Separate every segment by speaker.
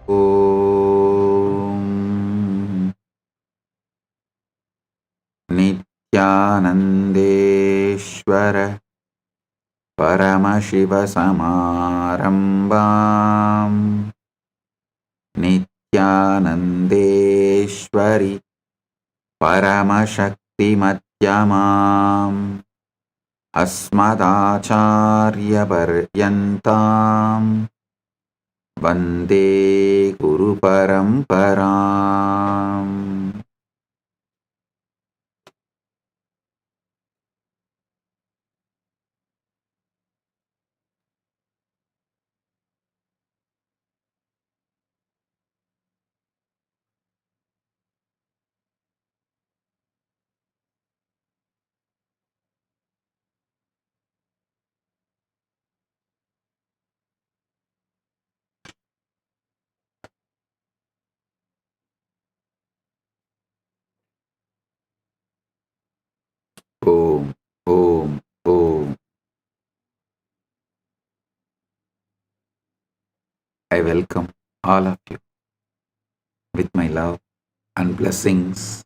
Speaker 1: Om Nityanandeshwara Paramashiva Samarambam Nityanandeshwari Paramashakti Madhyamam Asmadacharya Paryantam Vande Guru Paramparam. Om, Om, Om. I welcome all of you with my love and blessings.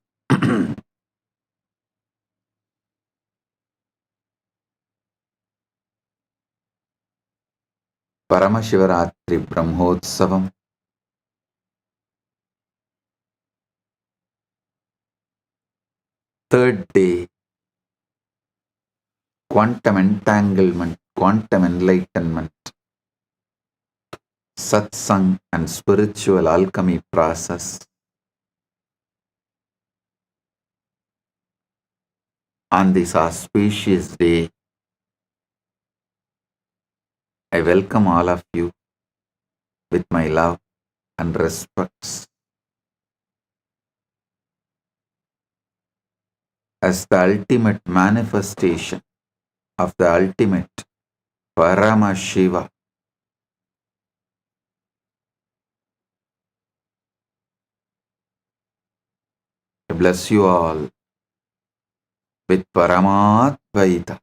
Speaker 1: Paramashivaratri Brahmotsavam, third day, quantum entanglement, quantum enlightenment, satsang and spiritual alchemy process. On this auspicious day, I welcome all of you with my love and respects. As the ultimate manifestation of the ultimate Paramashiva, I bless you all with Paramadvaita.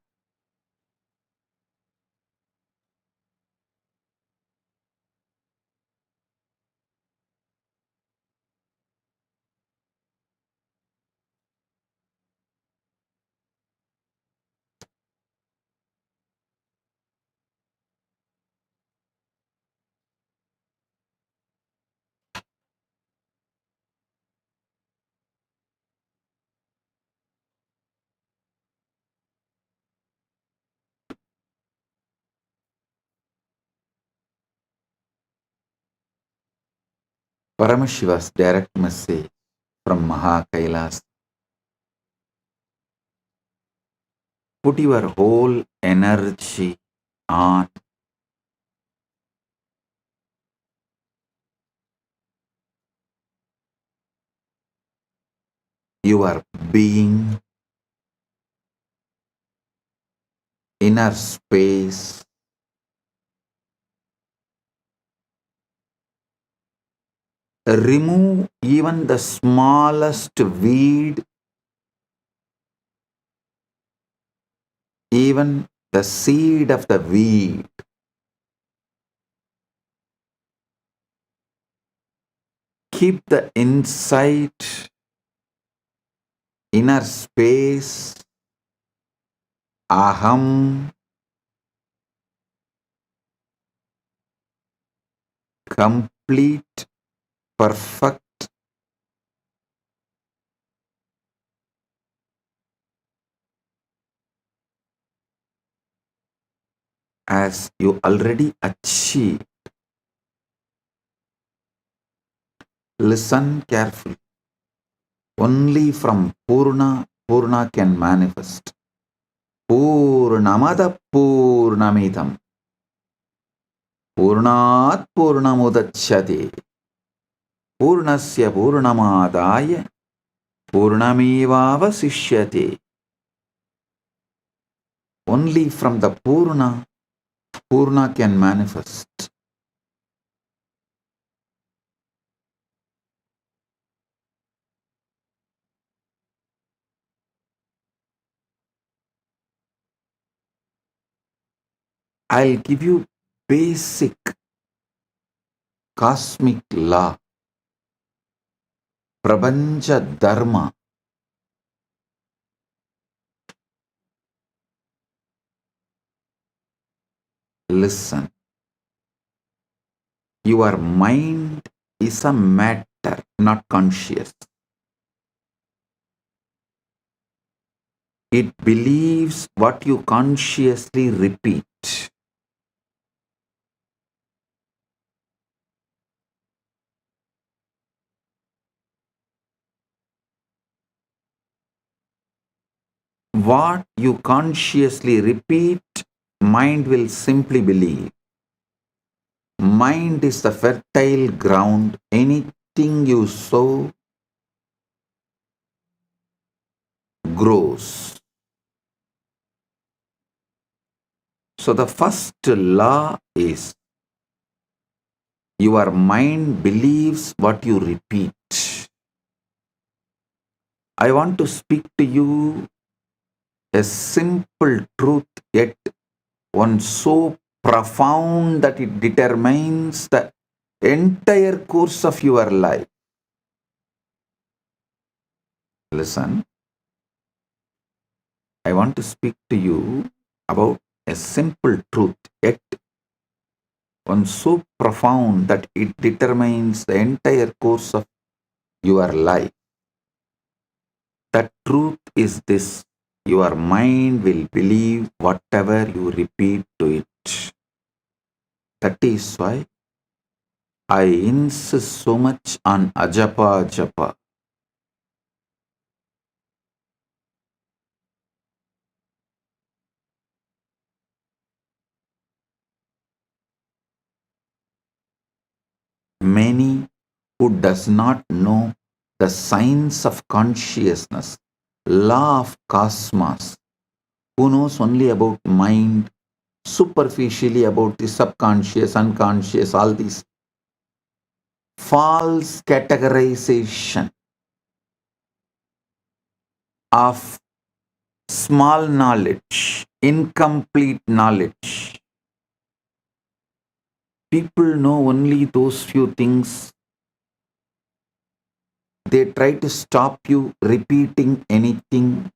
Speaker 1: Paramashiva's direct message from Maha Kailas. Put your whole energy on your being, inner space, remove even the smallest weed, even the seed of the weed. Keep the insight, inner space, aham, complete, perfect, as you already achieved. Listen carefully. Only from Purna can manifest. Purnamada Purnamidam. Purnat Purnamudachyate. Purnasya Purnamadaya. Purnamevavasishyate. Only from the Purna can manifest. I'll give you basic cosmic law, Prapancha Dharma. Listen, your mind is a matter, not conscious. It believes what you consciously repeat. What you consciously repeat, mind will simply believe. Mind is the fertile ground. Anything you sow grows. So the first law is your mind believes what you repeat. I want to speak to you a simple truth, yet one so profound that it determines the entire course of your life. Listen, I want to speak to you about a simple truth, yet one so profound that it determines the entire course of your life. The truth is this: your mind will believe whatever you repeat to it. That is why I insist so much on ajapa japa. Many who does not know the science of consciousness, law of cosmos, who knows only about mind, superficially about the subconscious, unconscious, all these false categorization of small knowledge, incomplete knowledge. People know only those few things. They try to stop you repeating anything,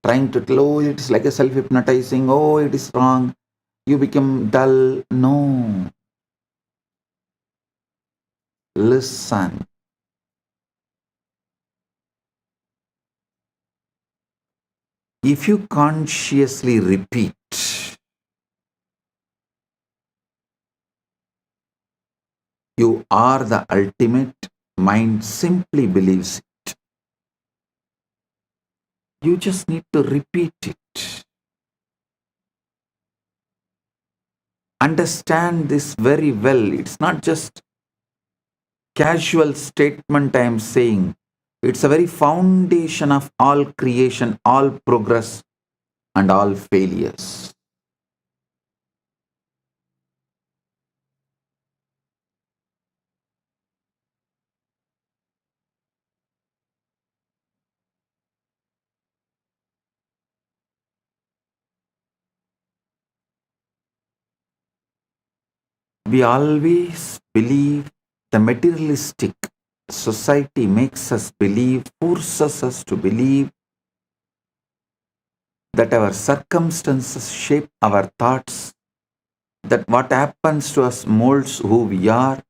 Speaker 1: trying to tell, oh, it's like a self-hypnotizing, oh, it is wrong, you become dull. No. Listen. If you consciously repeat, you are the ultimate, mind simply believes it. You just need to repeat it. Understand this very well. It's not just casual statement I am saying. It's a very foundation of all creation, all progress, and all failures. We always believe the materialistic society makes us believe, forces us to believe that our circumstances shape our thoughts, that what happens to us molds who we are,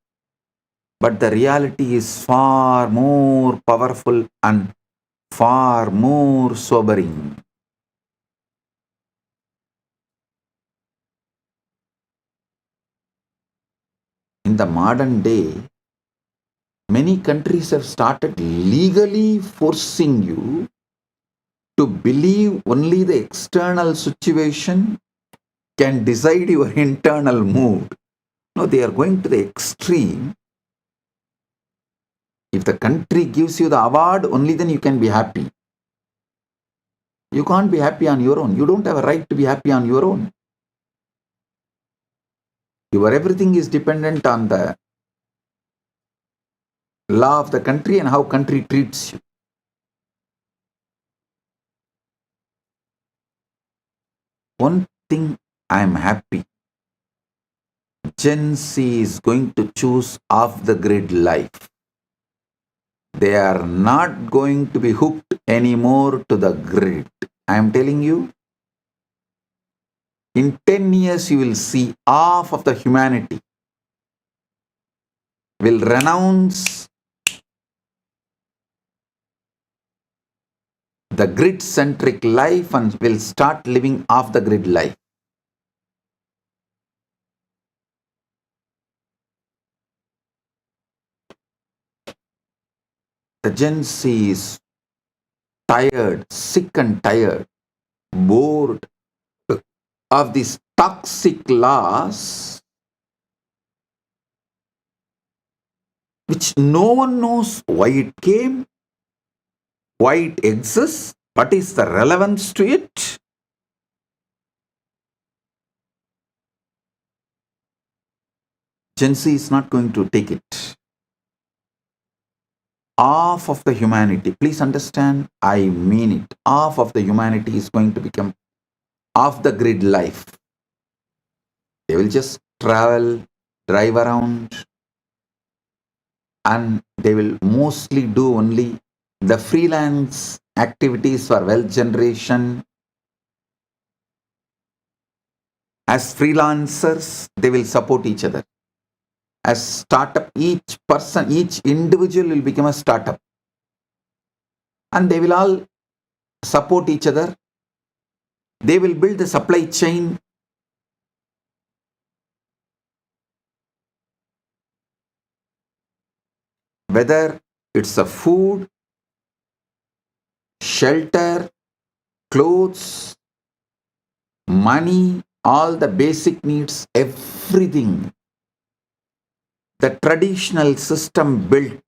Speaker 1: but the reality is far more powerful and far more sobering. In the modern day, many countries have started legally forcing you to believe only the external situation can decide your internal mood. No, they are going to the extreme. If the country gives you the award, only then you can be happy. You can't be happy on your own. You don't have a right to be happy on your own. Your everything is dependent on the law of the country and how country treats you. One thing I am happy, Gen Z is going to choose off the grid life. They are not going to be hooked anymore to the grid. I am telling you, in 10 years you will see half of the humanity will renounce the grid-centric life and will start living off the grid life. The Gen Z is tired, sick and tired, bored of these toxic laws which no one knows why it came, why it exists, what is the relevance to it. Gen Z is not going to take it. Half of the humanity, please understand, I mean it, half of the humanity is going to become off the grid life. They will just travel, drive around, and they will mostly do only the freelance activities for wealth generation. As freelancers, they will support each other. As startup, each person, each individual will become a startup. And they will all support each other. They will build the supply chain. Whether it's a food, shelter, clothes, money, all the basic needs, everything. The traditional system built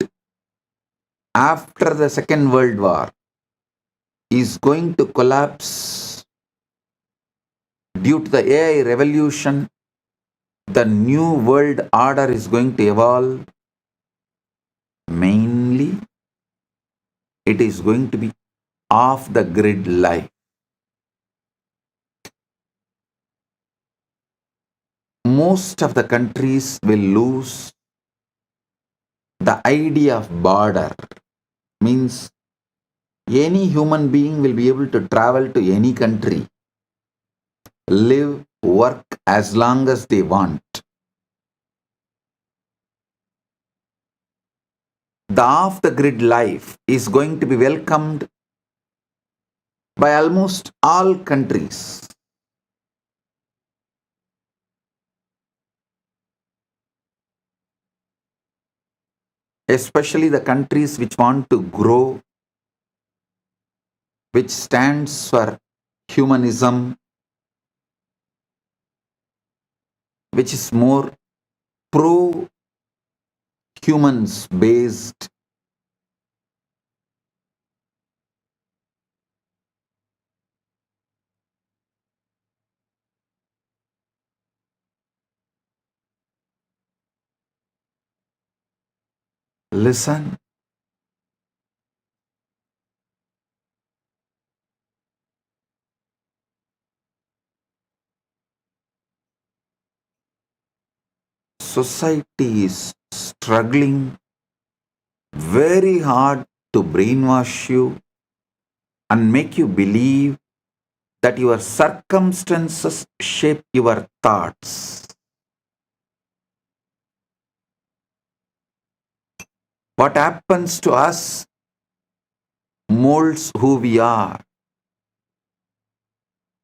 Speaker 1: after the Second World War is going to collapse due to the AI revolution. The new world order is going to evolve. Mainly, it is going to be off the grid life. Most of the countries will lose the idea of border. Means any human being will be able to travel to any country, live, work as long as they want. The off the grid life is going to be welcomed by almost all countries. Especially the countries which want to grow, which stands for humanism, which is more pro humans based. Listen, society is struggling very hard to brainwash you and make you believe that your circumstances shape your thoughts. What happens to us molds who we are.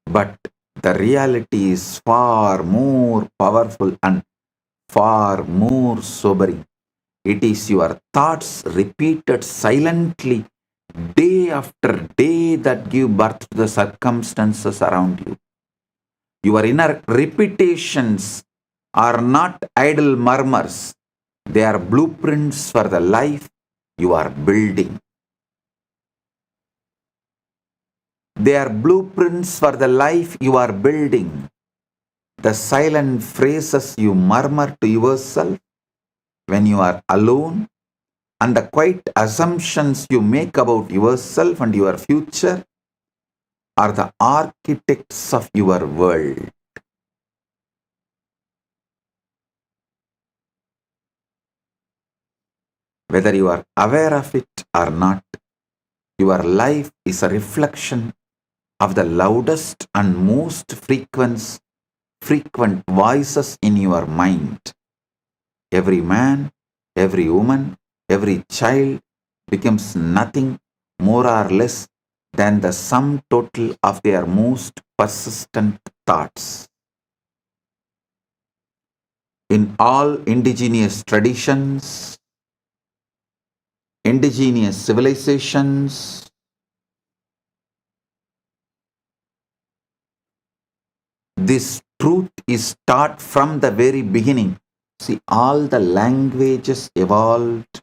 Speaker 1: But the reality is far more powerful and far more sobering. It is your thoughts repeated silently day after day that give birth to the circumstances around you. Your inner repetitions are not idle murmurs. They are blueprints for the life you are building. They are blueprints for the life you are building. The silent phrases you murmur to yourself when you are alone and the quiet assumptions you make about yourself and your future are the architects of your world. Whether you are aware of it or not, your life is a reflection of the loudest and most frequent voices in your mind. Every man, every woman, every child becomes nothing more or less than the sum total of their most persistent thoughts. In all indigenous civilizations, this truth is taught from the very beginning. See, all the languages evolved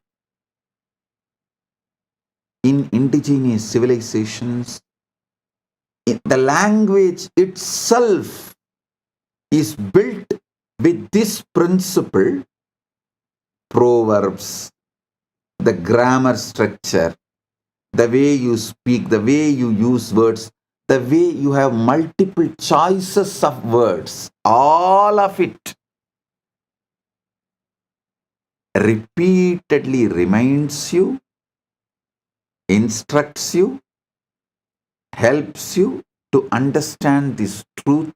Speaker 1: in indigenous civilizations. The language itself is built with this principle, proverbs, the grammar structure, the way you speak, the way you use words, the way you have multiple choices of words, all of it repeatedly reminds you, instructs you, helps you to understand this truth.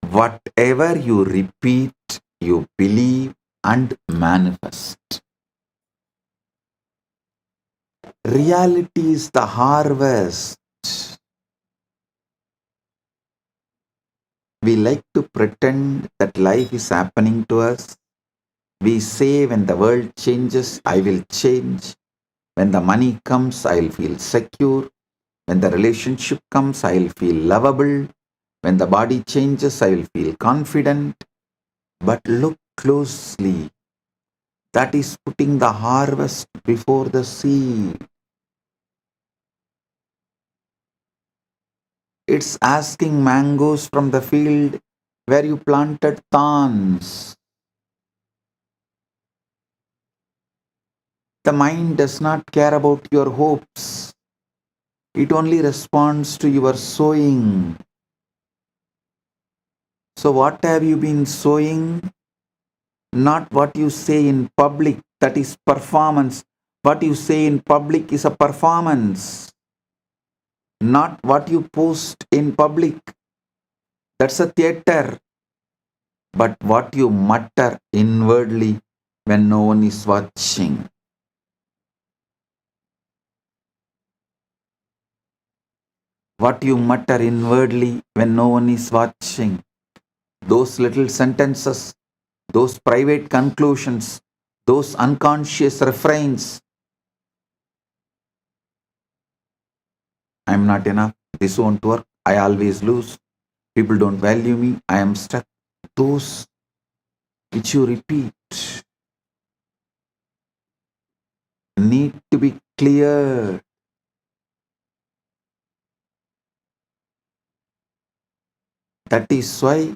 Speaker 1: Whatever you repeat, you believe and manifest. Reality is the harvest. We like to pretend that life is happening to us. We say, when the world changes, I will change. When the money comes, I'll feel secure. When the relationship comes, I'll feel lovable. When the body changes, I will feel confident. But look closely. That is putting the harvest before the seed. It's asking mangoes from the field where you planted thorns. The mind does not care about your hopes. It only responds to your sowing. So what have you been sowing? Not what you say in public, that is performance. What you say in public is a performance. Not what you post in public, that's a theater. But what you mutter inwardly when no one is watching. What you mutter inwardly when no one is watching. Those little sentences, those private conclusions, those unconscious refrains. I'm not enough. This won't work. I always lose. People don't value me. I am stuck. Those which you repeat need to be cleared. That is why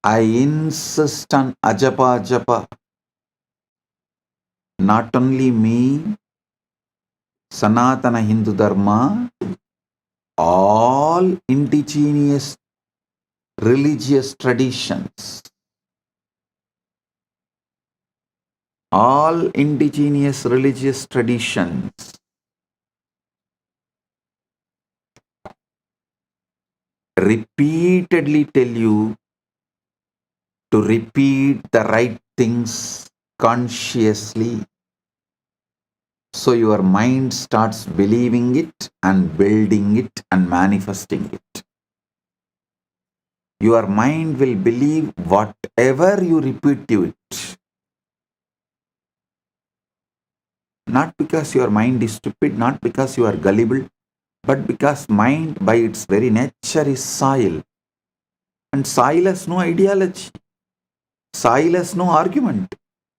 Speaker 1: I insist on ajapa japa. Not only me, Sanatana Hindu Dharma, all indigenous religious traditions, all indigenous religious traditions repeatedly tell you to repeat the right things consciously. So your mind starts believing it and building it and manifesting it. Your mind will believe whatever you repeat to it. Not because your mind is stupid, not because you are gullible, but because mind by its very nature is soil. And soil has no ideology. Soil has no argument.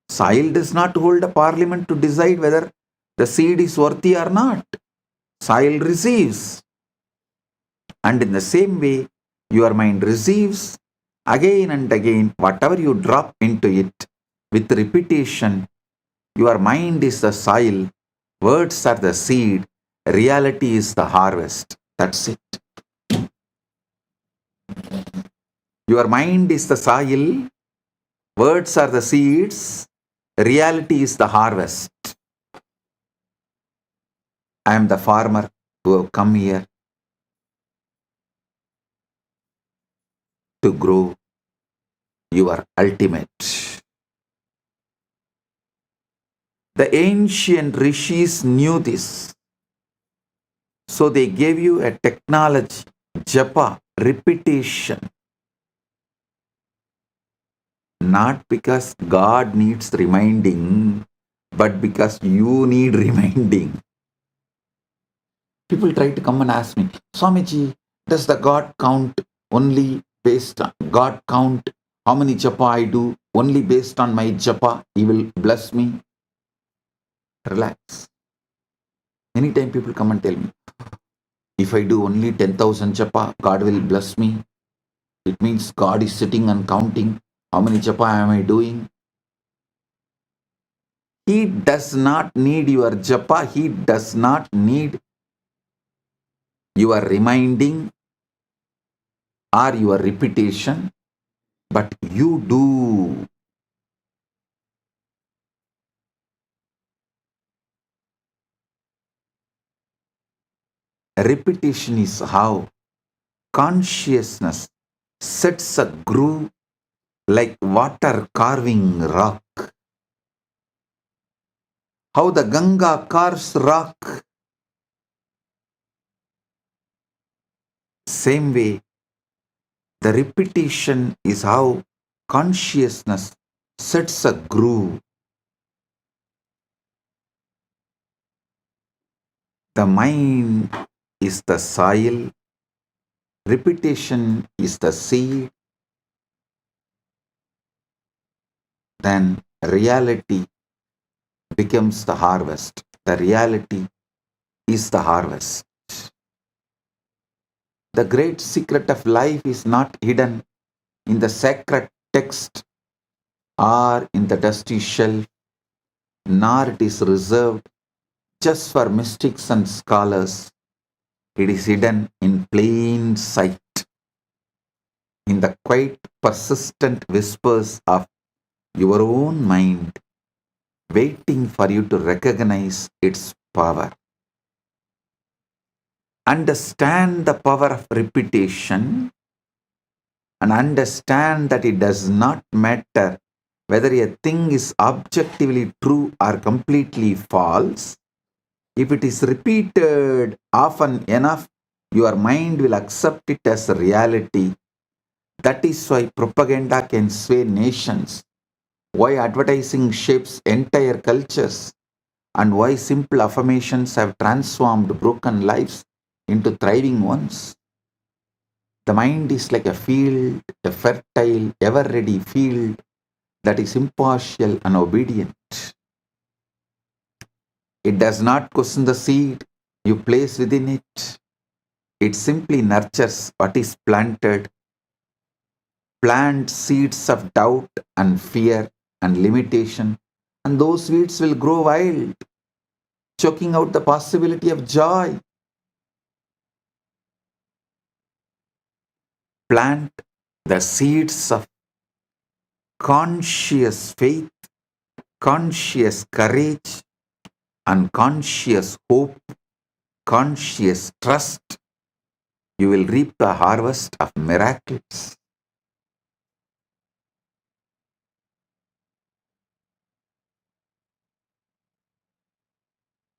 Speaker 1: Soil does not hold a parliament to decide whether the seed is worthy or not. Soil receives. And in the same way, your mind receives again and again whatever you drop into it with repetition. Your mind is the soil, words are the seed, reality is the harvest. That's it. Your mind is the soil, words are the seeds, reality is the harvest. I am the farmer who have come here to grow your ultimate. The ancient rishis knew this. So they gave you a technology, japa, repetition. Not because God needs reminding, but because you need reminding. People try to come and ask me, Swamiji, does the God count only based on God count how many japa I do only based on my japa? He will bless me. Relax. Anytime people come and tell me, if I do only 10,000 japa, God will bless me. It means God is sitting and counting how many japa am I doing. He does not need your japa. He does not need your reminding or your repetition, but you do. Repetition is how consciousness sets a groove like water carving rock. How the Ganga carves rock. Same way, the repetition is how consciousness sets a groove. The mind is the soil, repetition is the seed, then reality becomes the harvest. The reality is the harvest. The great secret of life is not hidden in the sacred text or in the dusty shelf, nor it is reserved just for mystics and scholars. It is hidden in plain sight, in the quiet, persistent whispers of your own mind, waiting for you to recognize its power. Understand the power of repetition and understand that it does not matter whether a thing is objectively true or completely false. If it is repeated often enough, your mind will accept it as a reality. That is why propaganda can sway nations, why advertising shapes entire cultures, and why simple affirmations have transformed broken lives into thriving ones. The mind is like a field, a fertile, ever ready field that is impartial and obedient. It does not question the seed you place within it. It simply nurtures what is planted. Plant seeds of doubt and fear and limitation, and those weeds will grow wild, choking out the possibility of joy. Plant the seeds of conscious faith, conscious courage, and conscious hope, conscious trust. You will reap the harvest of miracles.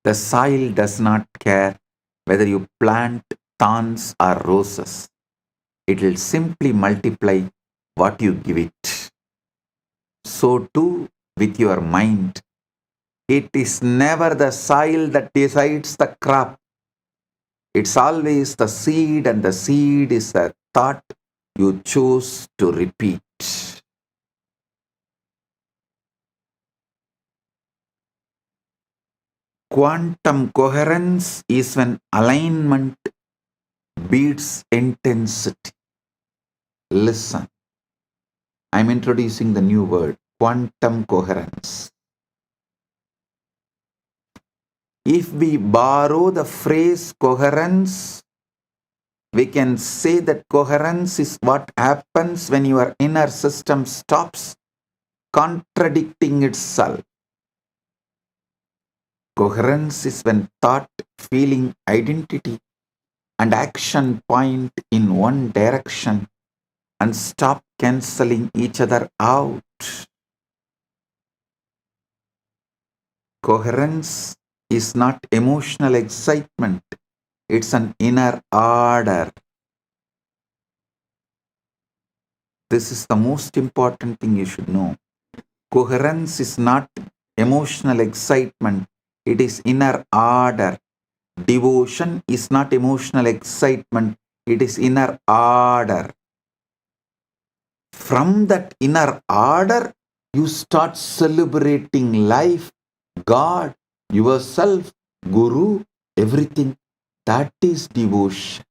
Speaker 1: The soil does not care whether you plant thorns or roses. It will simply multiply what you give it. So too with your mind. It is never the soil that decides the crop. It's always the seed, and the seed is a thought you choose to repeat. Quantum coherence is when alignment beats intensity. Listen, I'm introducing the new word, quantum coherence. If we borrow the phrase coherence We can say that coherence is what happens when your inner system stops contradicting itself. Coherence is when thought, feeling, identity, and action point in one direction and stop cancelling each other out. Coherence is not emotional excitement, it's an inner order. This is the most important thing you should know. Coherence is not emotional excitement, it is inner order. Devotion is not emotional excitement, it is inner order. From that inner order, you start celebrating life, God, yourself, Guru, everything. That is devotion.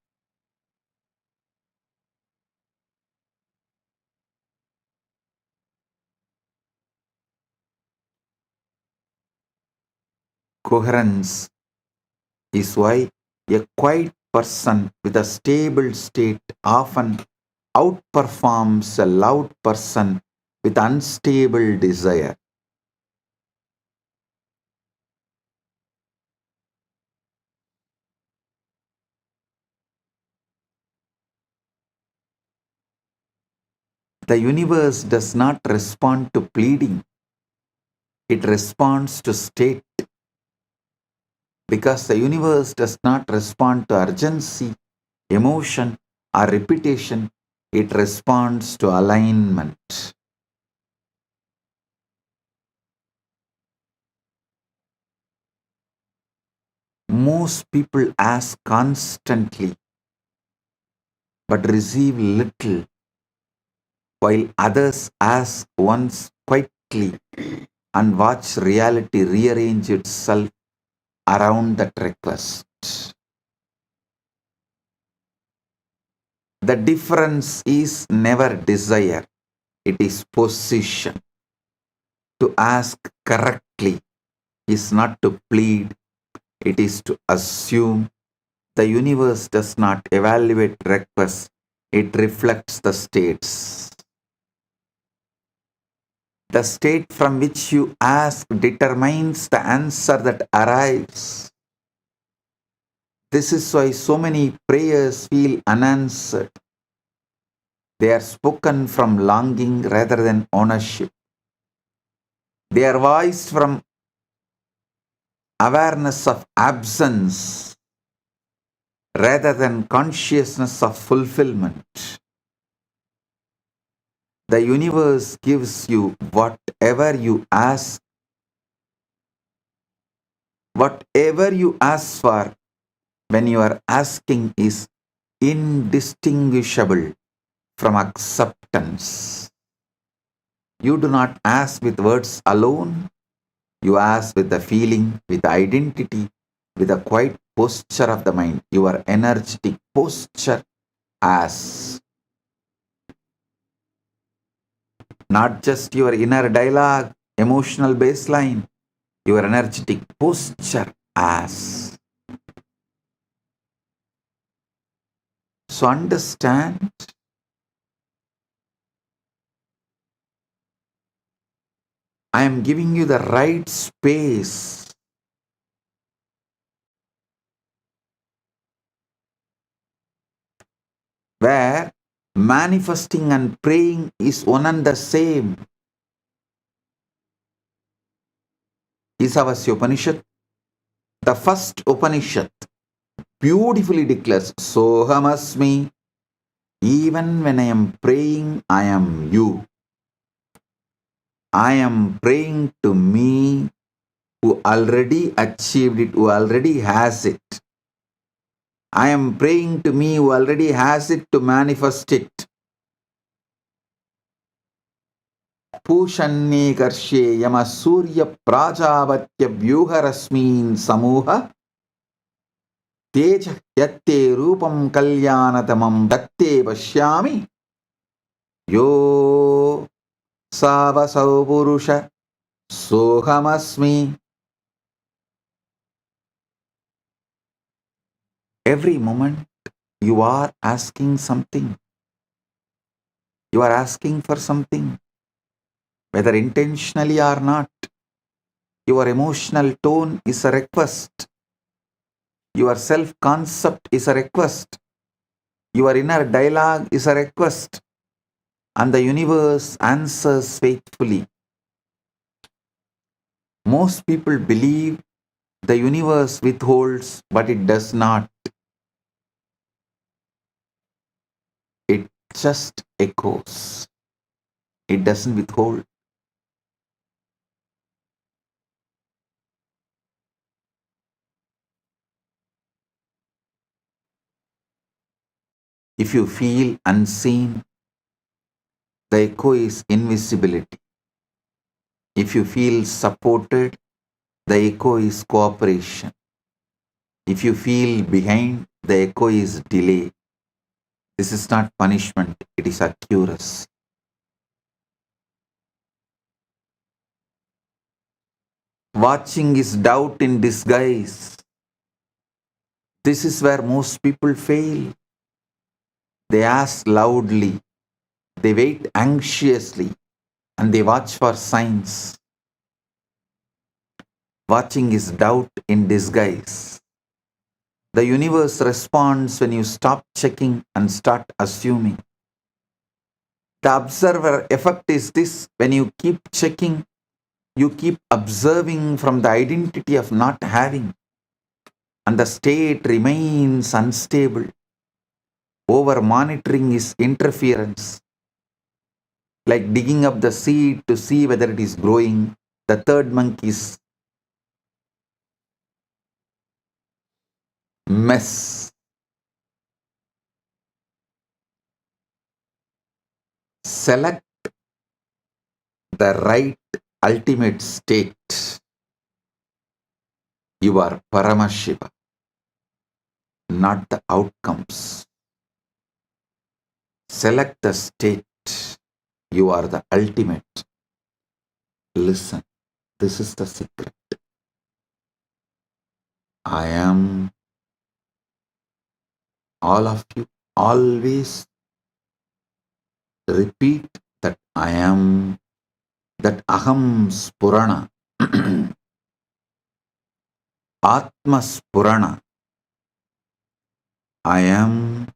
Speaker 1: Coherence is why a quiet person with a stable state often outperforms a loud person with unstable desire. The universe does not respond to pleading, it responds to state. Because the universe does not respond to urgency, emotion, or repetition, it responds to alignment. Most people ask constantly but receive little, while others ask once quietly and watch reality rearrange itself around that request. The difference is never desire, it is position. To ask correctly is not to plead, it is to assume. The universe does not evaluate requests, it reflects the states. The state from which you ask determines the answer that arrives. This is why so many prayers feel unanswered. They are spoken from longing rather than ownership. They are voiced from awareness of absence rather than consciousness of fulfillment. The universe gives you whatever you ask. Whatever you ask for when you are asking is indistinguishable from acceptance. You do not ask with words alone. You ask with the feeling, with the identity, with a quiet posture of the mind. Your energetic posture as not just your inner dialogue, emotional baseline, your energetic posture as. So understand, I am giving you the right space where manifesting and praying is one and the same. Isavasya Upanishad, the first Upanishad, beautifully declares, Sohamasmi, even when I am praying, I am you. I am praying to me who already achieved it, who already has it. I am praying to me who already has it to manifest it. Pushanye karshe yama surya prajavatya vyuharasmin samuha teja yatte rupam kalyanatamam datte pashyami yo savasau purusha sohamasmi. Every moment you are asking something. You are asking for something, whether intentionally or not. Your emotional tone is a request. Your self concept is a request. Your inner dialogue is a request. And the universe answers faithfully. Most people believe the universe withholds, but it does not. It just echoes. It doesn't withhold. If you feel unseen, the echo is invisibility. If you feel supported, the echo is cooperation. If you feel behind, the echo is delay. This is not punishment, it is accuracy. Watching is doubt in disguise. This is where most people fail. They ask loudly, they wait anxiously, and they watch for signs. Watching is doubt in disguise. The universe responds when you stop checking and start assuming. The observer effect is this: when you keep checking, you keep observing from the identity of not having, and the state remains unstable. Over monitoring is interference, like digging up the seed to see whether it is growing. The third monkey's mess. Select the right ultimate state. You are Paramashiva, not the outcomes. Select the state. You are the ultimate. Listen, this is the secret. I am all of you. Always repeat that I am, that Aham Spurana, Atma Spurana. I am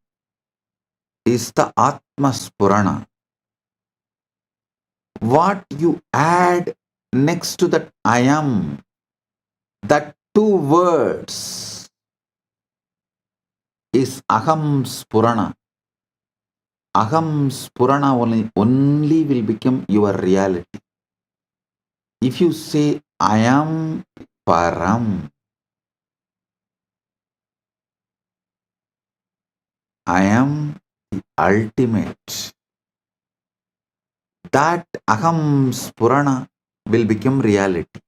Speaker 1: is the Atma Spurana. What you add next to that I am, that two words is Aham Spurana. Aham Spurana only will become your reality. If you say I am Param, I am the ultimate, that Aham Spurana will become reality.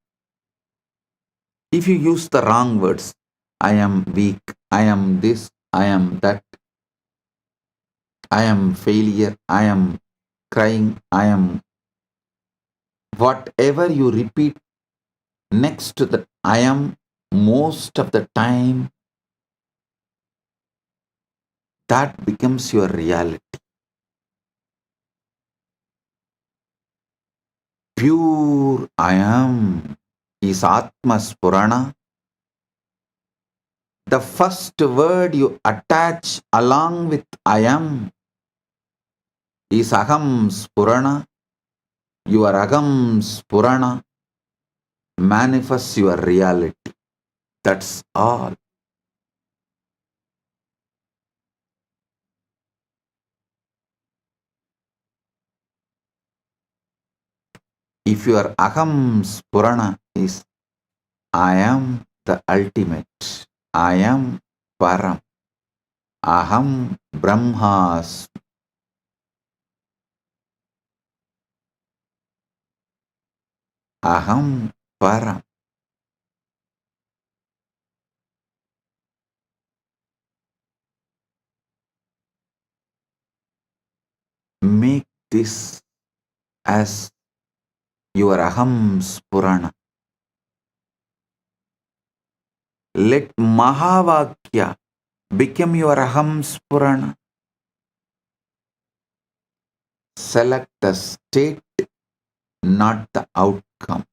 Speaker 1: If you use the wrong words, I am weak, I am this, I am that, I am failure, I am crying, I am, whatever you repeat next to that I am, most of the time that becomes your reality. Pure I am is Atma Spurana. The first word you attach along with I am is Aham Spurana. Your Aham Spurana manifests your reality. That's all. If your Aham Spurana is I am the ultimate, I am Param, Aham Brahmas, Aham Param. Make this as your Aham Spurana. Let Mahavakya become your aham spurana. Select the state, not the outcome.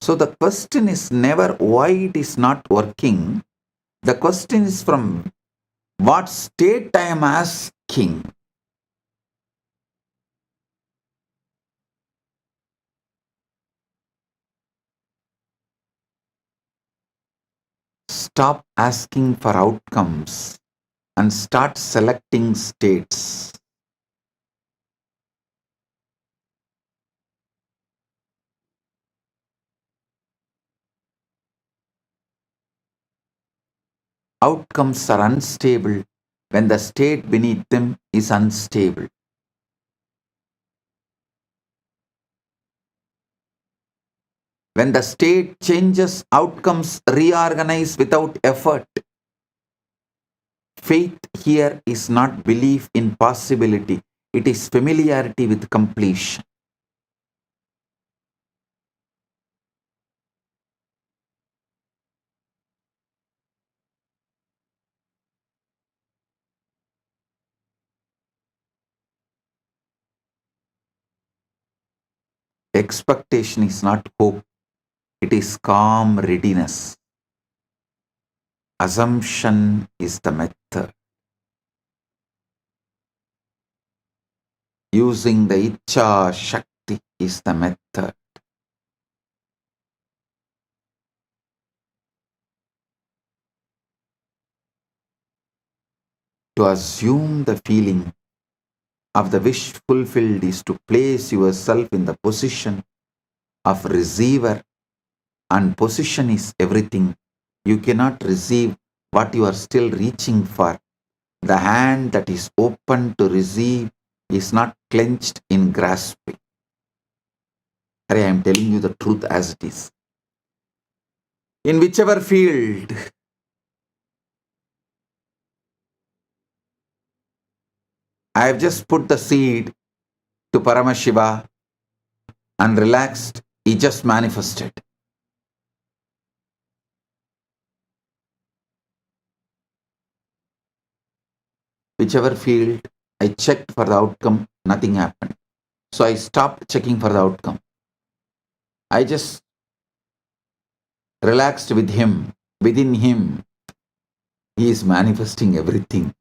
Speaker 1: So the question is never why it is not working. The question is from what state I am asking. Stop asking for outcomes and start selecting states. Outcomes are unstable when the state beneath them is unstable. When the state changes, outcomes reorganize without effort. Faith here is not belief in possibility, it is familiarity with completion. Expectation is not hope, it is calm readiness. Assumption is the method. Using the Icha Shakti is the method. To assume the feeling of the wish fulfilled is to place yourself in the position of receiver, and position is everything. You cannot receive what you are still reaching for. The hand that is open to receive is not clenched in grasping. I am telling you the truth as it is. In whichever field, I have just put the seed to Paramashiva and relaxed, he just manifested. Whichever field, I checked for the outcome, nothing happened. So I stopped checking for the outcome. I just relaxed with him. Within him, he is manifesting everything.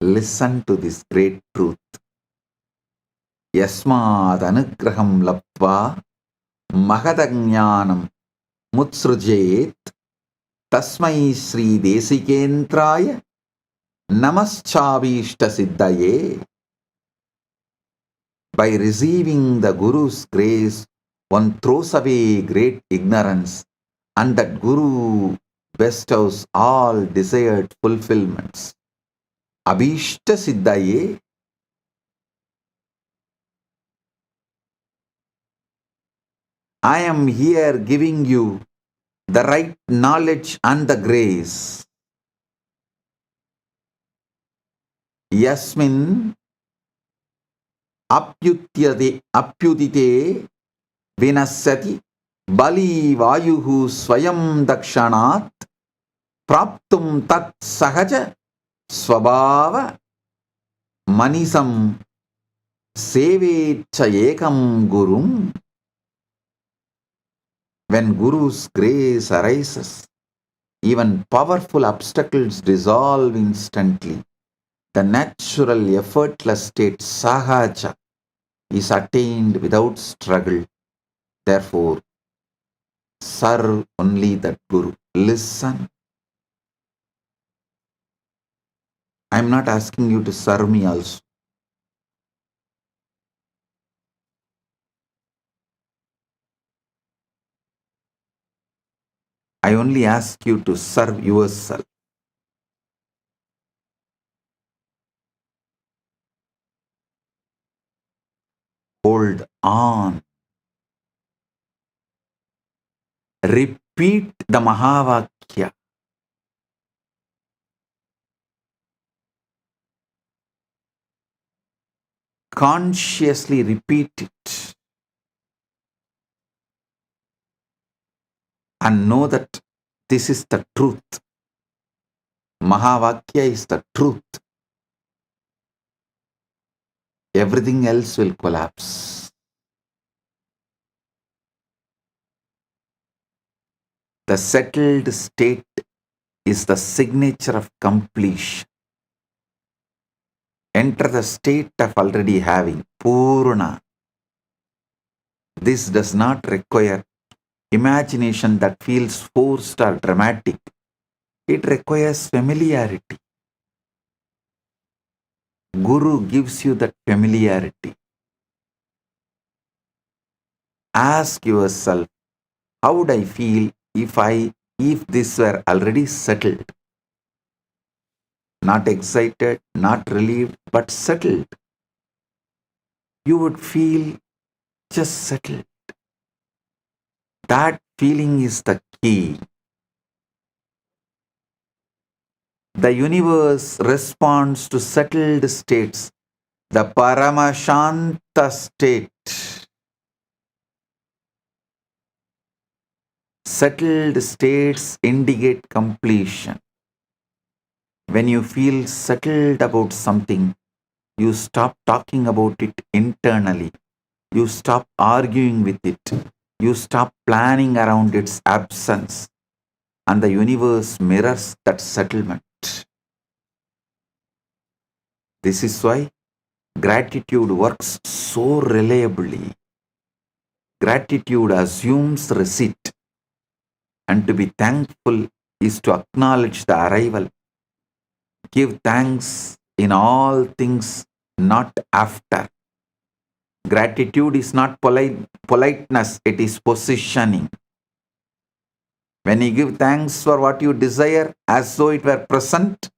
Speaker 1: Listen to this great truth. Yasmad anugraham lapva mahadajnanam mutsrujet tasmai Sri Desikentraya namaschavishta siddhaye. By receiving the Guru's grace, one throws away great ignorance, and that Guru bestows all desired fulfillments. Abhishta siddhaye. I am here giving you the right knowledge and the grace. Yasmin apyudite vinasati bali vayuhu swayam dakshanat praptum tat sahaja swabhava manisam sevecha ekam gurum. When Guru's grace arises, even powerful obstacles dissolve instantly. The natural, effortless state, sahaja, is attained without struggle. Therefore, serve only that Guru. Listen. I am not asking you to serve me also. I only ask you to serve yourself. Hold on. Repeat repeat the Mahavakya. Consciously repeat it and know that this is the truth. Mahavakya is the truth. Everything else will collapse. The settled state is the signature of completion. Enter the state of already having, Purna. This does not require imagination that feels forced or dramatic. It requires familiarity. Guru gives you that familiarity. Ask yourself, how would I feel if this were already settled? Not excited, not relieved, but settled. You would feel just settled. That feeling is the key. The universe responds to settled states, the Paramashanta state. Settled states indicate completion. When you feel settled about something, you stop talking about it internally. You stop arguing with it. You stop planning around its absence. And the universe mirrors that settlement. This is why gratitude works so reliably. Gratitude assumes receipt, and to be thankful is to acknowledge the arrival. Give thanks in all things, not after. Gratitude is not politeness, it is positioning. When you give thanks for what you desire as though it were present,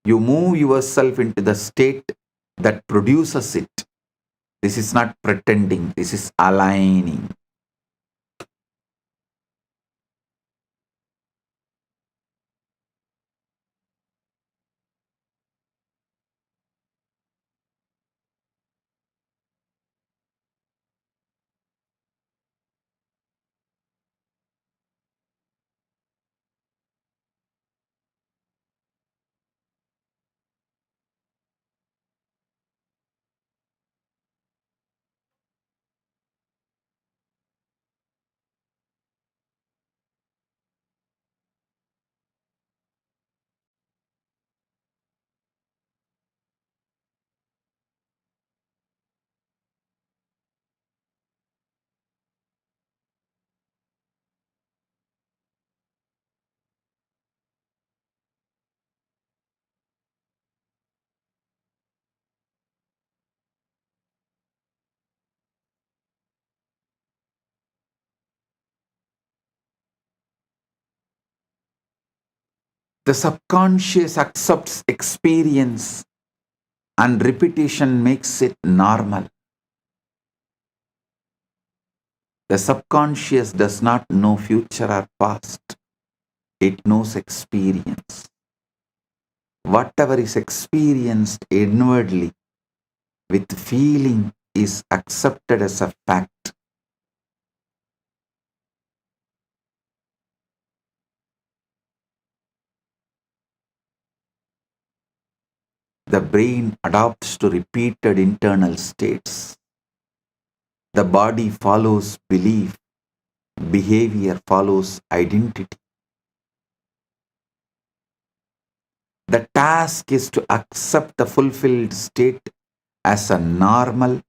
Speaker 1: you move yourself into the state that produces it. This is not pretending, this is aligning. The subconscious accepts experience and repetition makes it normal. The subconscious does not know future or past. It knows experience. Whatever is experienced inwardly with feeling is accepted as a fact. The brain adapts to repeated internal states. The body follows belief. Behavior follows identity. The task is to accept the fulfilled state as a normal,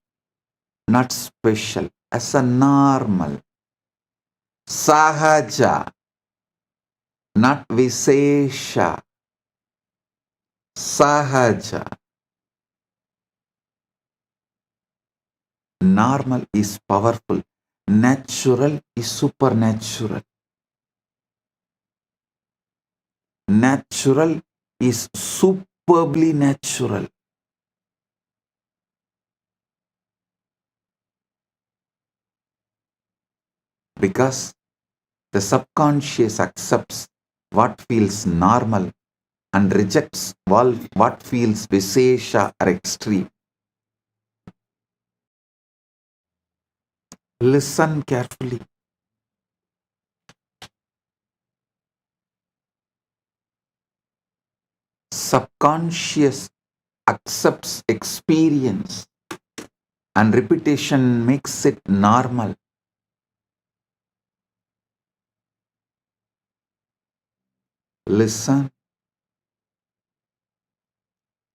Speaker 1: not special, as a normal. Sahaja, not Visesha. Sahaja. Normal is powerful. Natural is supernatural. Natural is superbly natural. Because The subconscious accepts what feels normal and rejects what feels visesha or extreme. Listen carefully. Subconscious accepts experience and repetition makes it normal. Listen.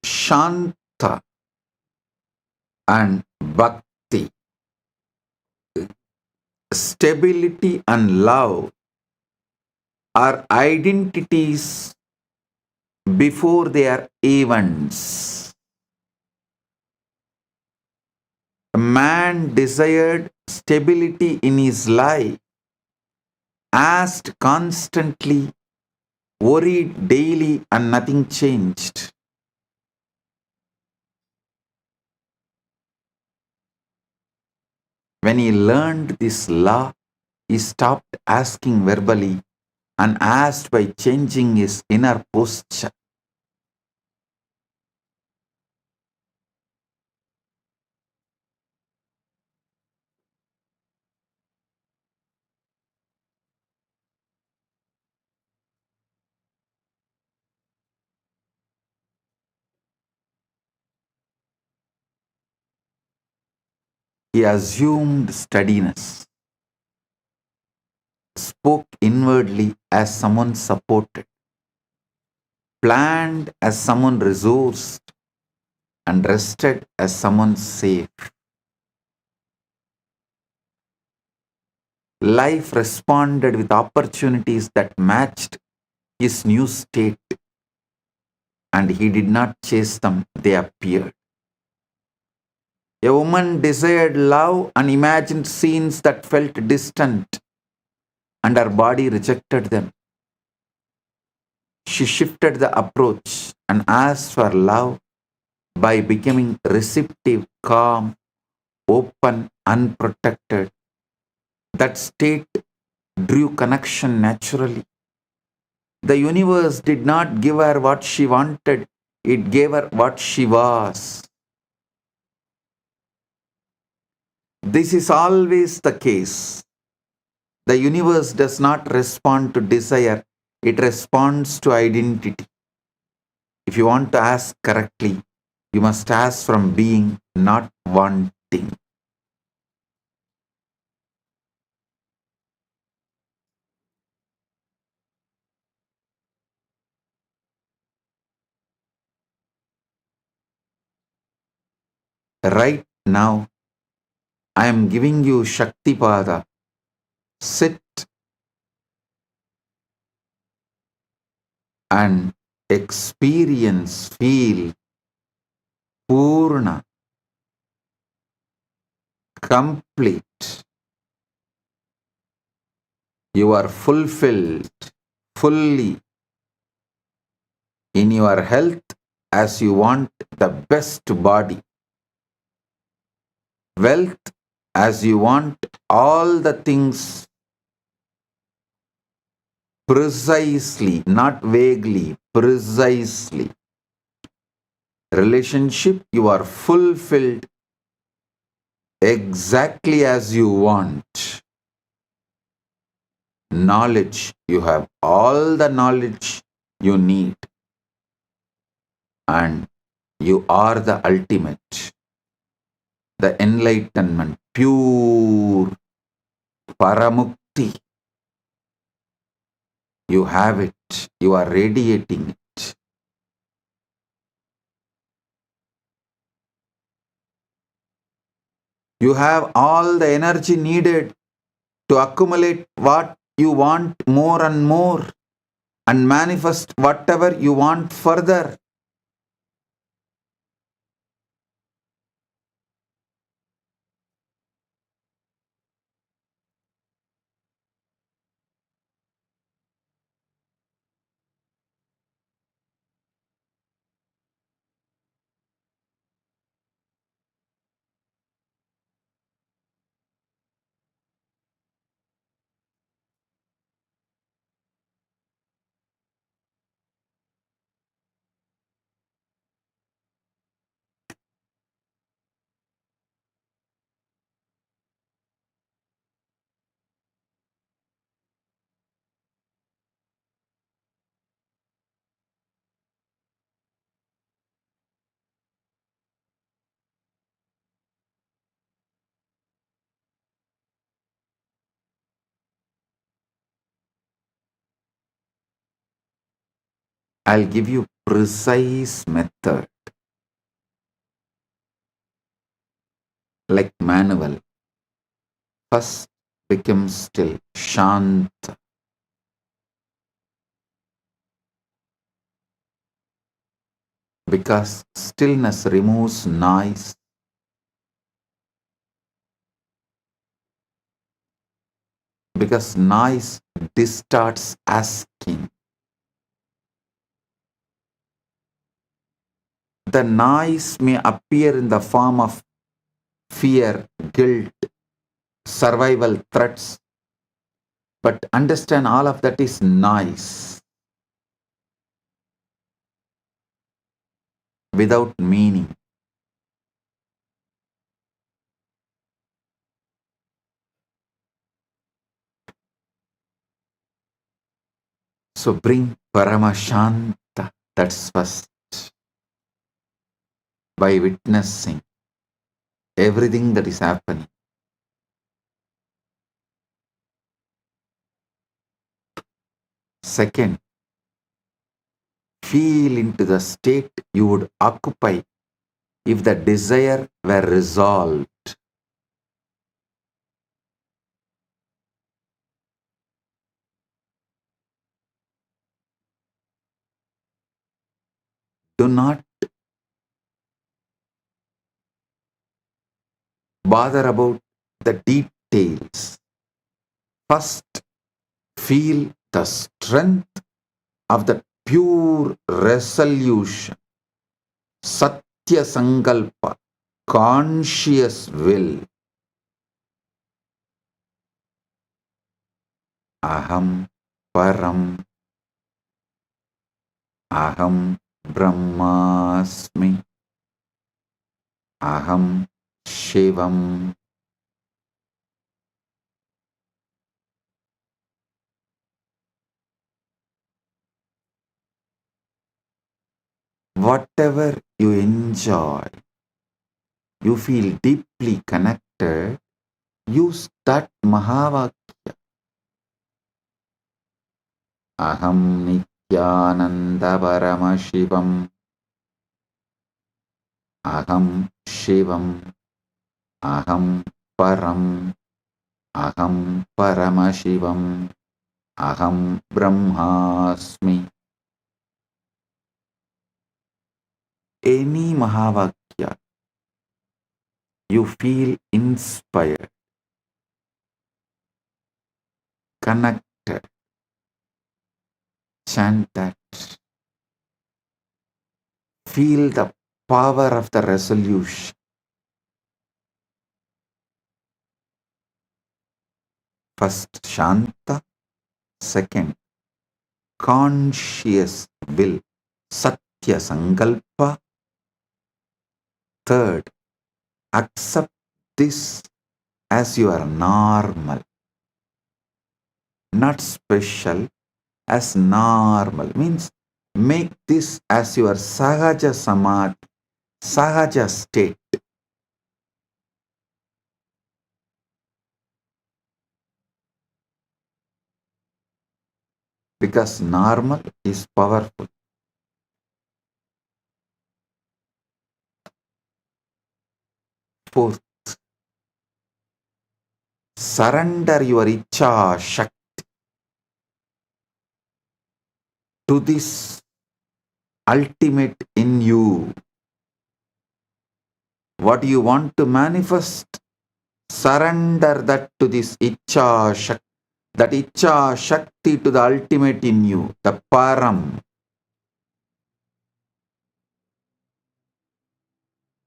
Speaker 1: Shanta and bhakti, stability and love are identities before they are events. A man desired stability in his life, asked constantly, worried daily, and nothing changed. When he learned this law, he stopped asking verbally and asked by changing his inner posture. He assumed steadiness, spoke inwardly as someone supported, planned as someone resourced, and rested as someone safe. Life responded with opportunities that matched his new state, and he did not chase them, they appeared. A woman desired love and imagined scenes that felt distant, and her body rejected them. She shifted the approach and asked for love by becoming receptive, calm, open, unprotected. That state drew connection naturally. The universe did not give her what she wanted, it gave her what she was. This is always the case. The universe does not respond to desire, it responds to identity. If you want to ask correctly, you must ask from being, not wanting. Right now, I am giving you Shaktipada. Sit and experience, feel Purna, complete. You are fulfilled fully in your health as you want the best body, wealth as you want all the things precisely, not vaguely, precisely. Relationship, you are fulfilled exactly as you want. Knowledge, you have all the knowledge you need, and you are the ultimate, the enlightenment, pure paramukti. You have it, you are radiating it. You have all the energy needed to accumulate what you want more and more and manifest whatever you want further. I'll give you precise method like manual. First, become still, shant, because stillness removes noise, because noise distorts asking. The noise may appear in the form of fear, guilt, survival threats, but understand all of that is noise without meaning. So bring Paramashanta, that's first, by witnessing everything that is happening. Second, feel into the state you would occupy if the desire were resolved. Do not bother about the details. First, feel the strength of the pure resolution, Satya Sankalpa, conscious will. Aham Param, Aham Brahmasmi, Aham Shivam. Whatever you enjoy, you feel deeply connected, use that Mahavakya. Aham Nityananda Paramashivam, Aham Shivam, Aham Param, Aham Paramashivam, Aham Brahmasmi. Any Mahavakya, you feel inspired, connected, chant that. Feel the power of the resolution. First, Shanta. Second, conscious will, Satya Sankalpa. Third, accept this as your normal, not special, as normal. Means make this as your Sahaja Samadhi, Sahaja state. Because normal is powerful. Fourth, surrender your Icha Shakti to this ultimate in you. What you want to manifest, surrender that to this Icha Shakti, that Icha Shakti to the ultimate in you, the Param.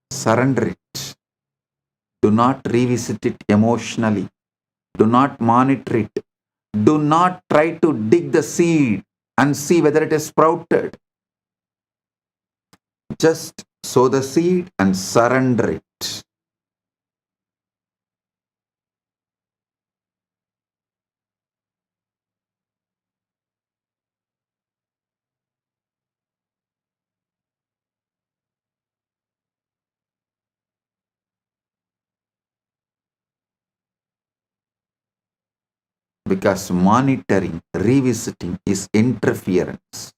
Speaker 1: Surrender it. Do not revisit it emotionally. Do not monitor it. Do not try to dig the seed and see whether it is sprouted. Just sow the seed and surrender it. Because monitoring, revisiting is interference.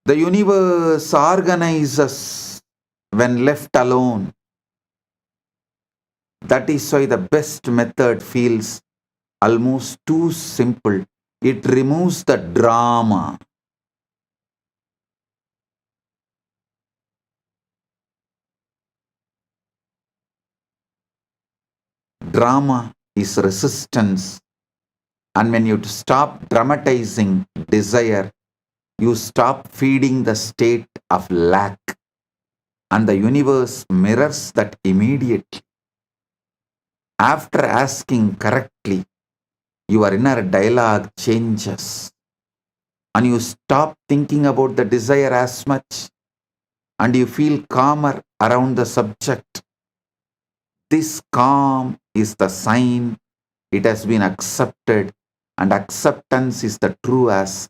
Speaker 1: The universe organizes when left alone. That is why the best method feels almost too simple. It removes the drama. Drama is resistance. And when you stop dramatizing desire, you stop feeding the state of lack. And the universe mirrors that immediately. After asking correctly, your inner dialogue changes. And you stop thinking about the desire as much. And you feel calmer around the subject. This calm is the sign it has been accepted, and acceptance is the true ask.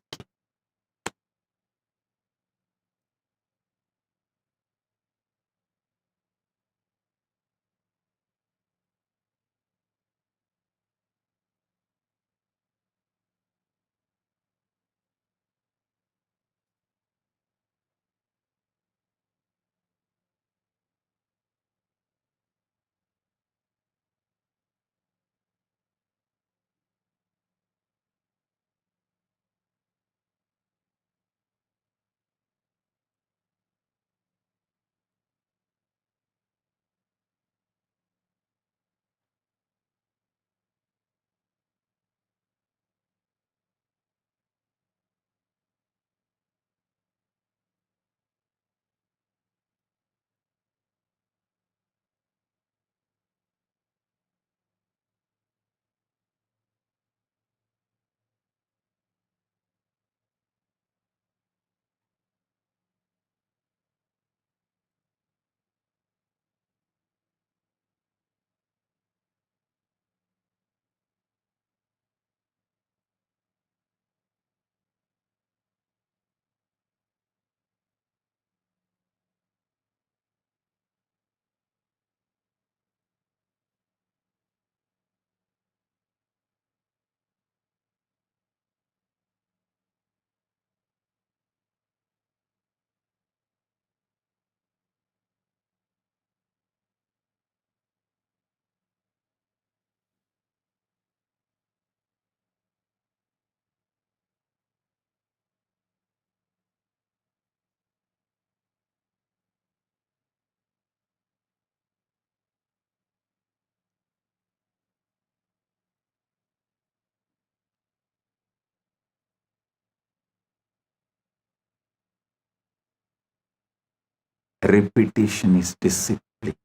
Speaker 1: Repetition is discipline.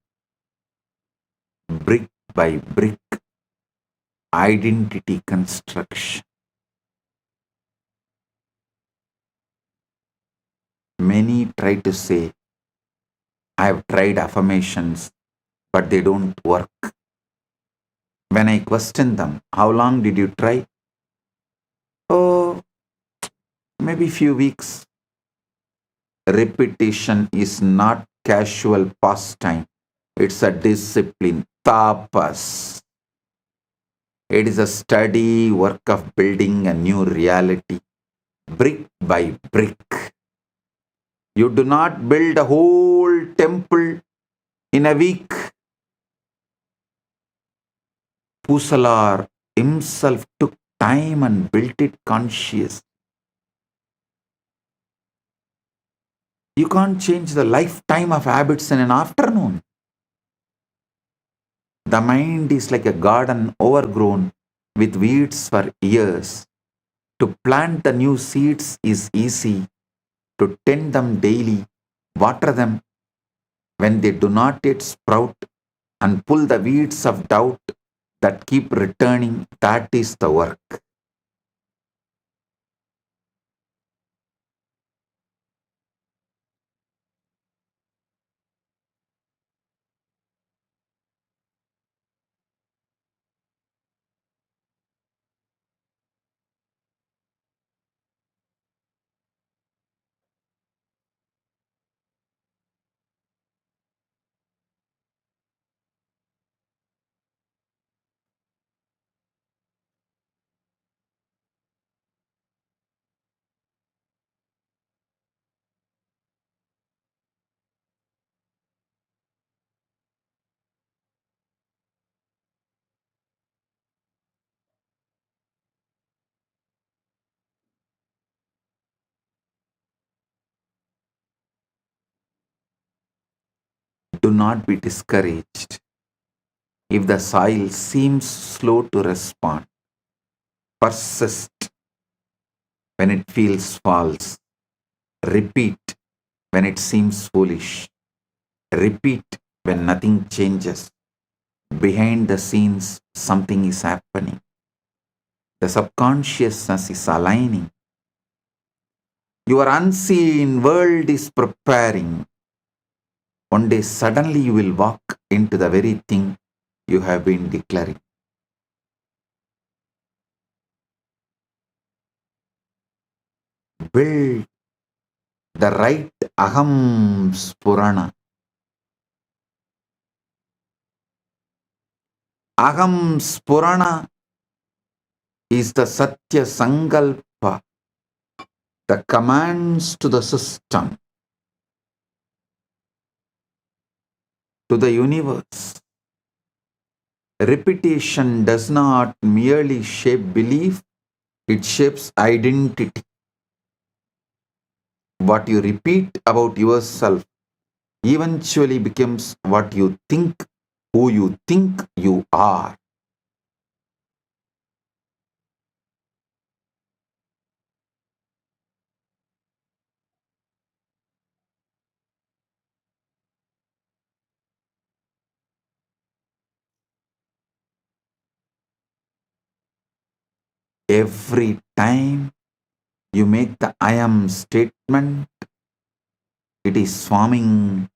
Speaker 1: Brick by brick, identity construction. Many try to say, I have tried affirmations, but they don't work. When I question them, how long did you try? Oh, maybe few weeks. Repetition is not casual pastime. It's a discipline, tapas. It is a steady work of building a new reality, brick by brick. You do not build a whole temple in a week. Pusalar himself took time and built it conscious. You can't change the lifetime of habits in an afternoon. The mind is like a garden overgrown with weeds for years. To plant the new seeds is easy. To tend them daily, water them when they do not yet sprout, and pull the weeds of doubt that keep returning, that is the work. not be discouraged if the soil seems slow to respond. Persist when it feels false. Repeat when it seems foolish. Repeat when nothing changes. Behind the scenes, something is happening. The subconsciousness is aligning. Your unseen world is preparing. One day, suddenly, you will walk into the very thing you have been declaring. Build the right Aham Spurana. Aham Spurana is the Satya Sankalpa, the commands to the system, to the universe. Repetition does not merely shape belief, it shapes identity. What you repeat about yourself eventually becomes what you think, who you think you are. Every time you make the I am statement, it is forming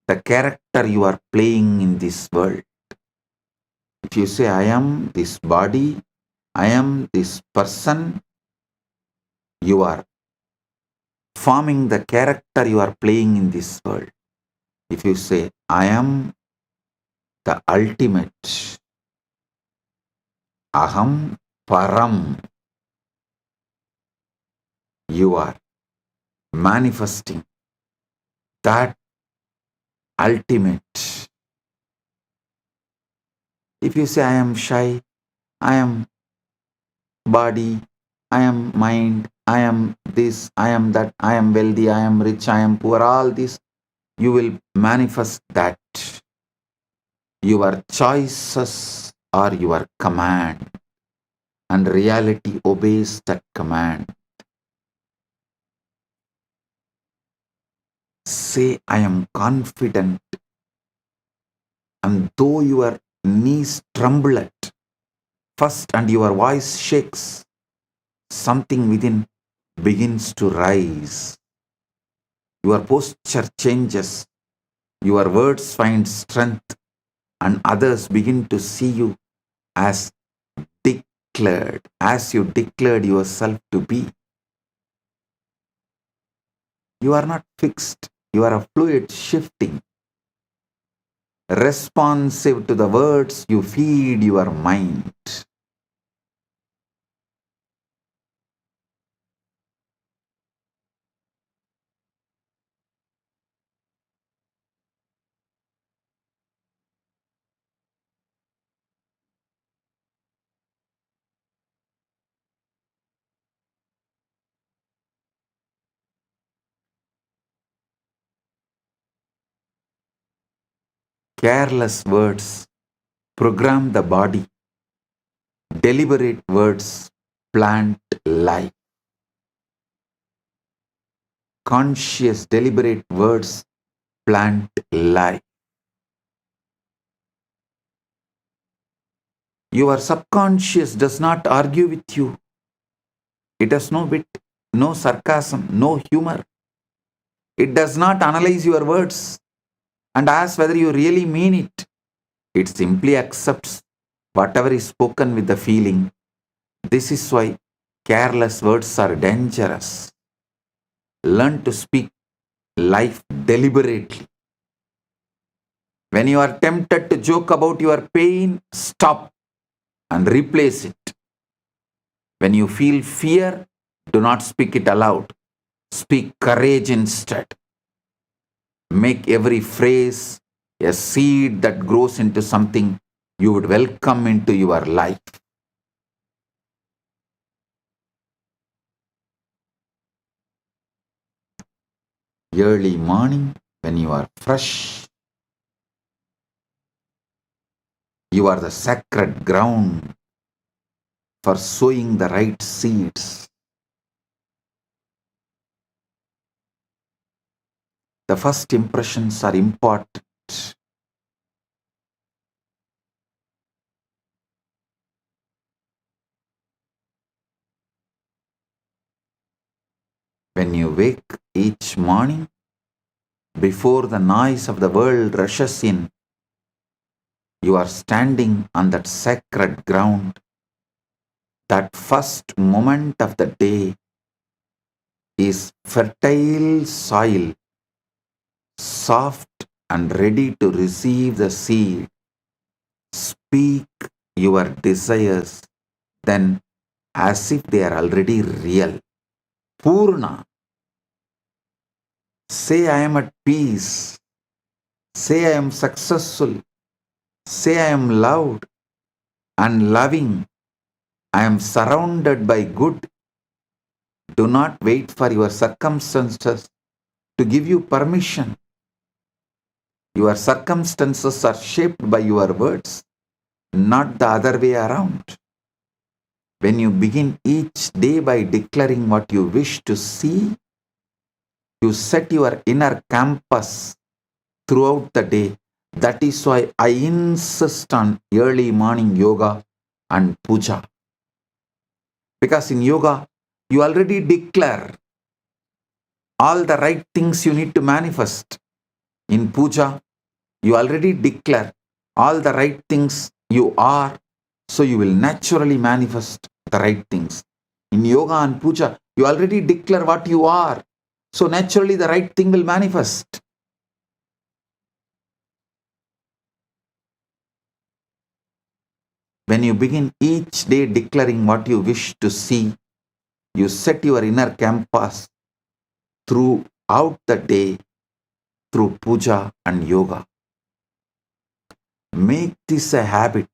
Speaker 1: the character you are playing in this world. If you say, I am this body, I am this person, you are forming the character you are playing in this world. If you say, I am the ultimate, Aham Param, you are manifesting that ultimate. If you say, I am shy, I am body, I am mind, I am this, I am that, I am wealthy, I am rich, I am poor, all this, you will manifest that. Your choices are your command, and reality obeys that command. Say, I am confident, and though your knees tremble at first and your voice shakes, something within begins to rise. Your posture changes, your words find strength, and others begin to see you as declared, as you declared yourself to be. You are not fixed, you are a fluid shifting, responsive to the words you feed your mind. Careless words program the body, deliberate words plant life. Conscious, deliberate words plant life. Your subconscious does not argue with you. It has no wit, no sarcasm, no humor. It does not analyze your words and ask whether you really mean it. It simply accepts whatever is spoken with the feeling. This is why careless words are dangerous. Learn to speak life deliberately. When you are tempted to joke about your pain, stop and replace it. When you feel fear, do not speak it aloud. Speak courage instead. Make every phrase a seed that grows into something you would welcome into your life. Early morning, when you are fresh, You are the sacred ground for sowing the right seeds. The first impressions are important. When you wake each morning, before the noise of the world rushes in, you are standing on that sacred ground. That first moment of the day is fertile soil, soft and ready to receive the seed. Speak your desires then as if they are already real. Purna, say I am at peace. Say I am successful. Say I am loved and loving. I am surrounded by good. Do not wait for your circumstances to give you permission. Your circumstances are shaped by your words, not the other way around. When you begin each day by declaring what you wish to see, you set your inner compass throughout the day. That is why I insist on early morning yoga and puja. Because in yoga, you already declare all the right things you need to manifest. In puja, you already declare all the right things you are, so you will naturally manifest the right things. In yoga and puja, you already declare what you are, so naturally the right thing will manifest. When you begin each day declaring what you wish to see, you set your inner compass throughout the day through puja and yoga. Make this a habit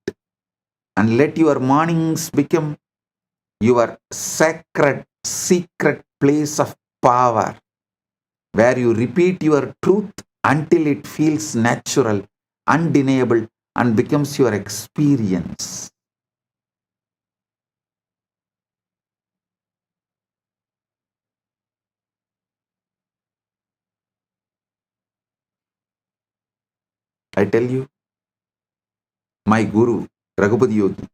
Speaker 1: and let your mornings become your sacred, secret place of power, where you repeat your truth until it feels natural, undeniable, and becomes your experience. I tell you, my guru, Raghupati Yogi,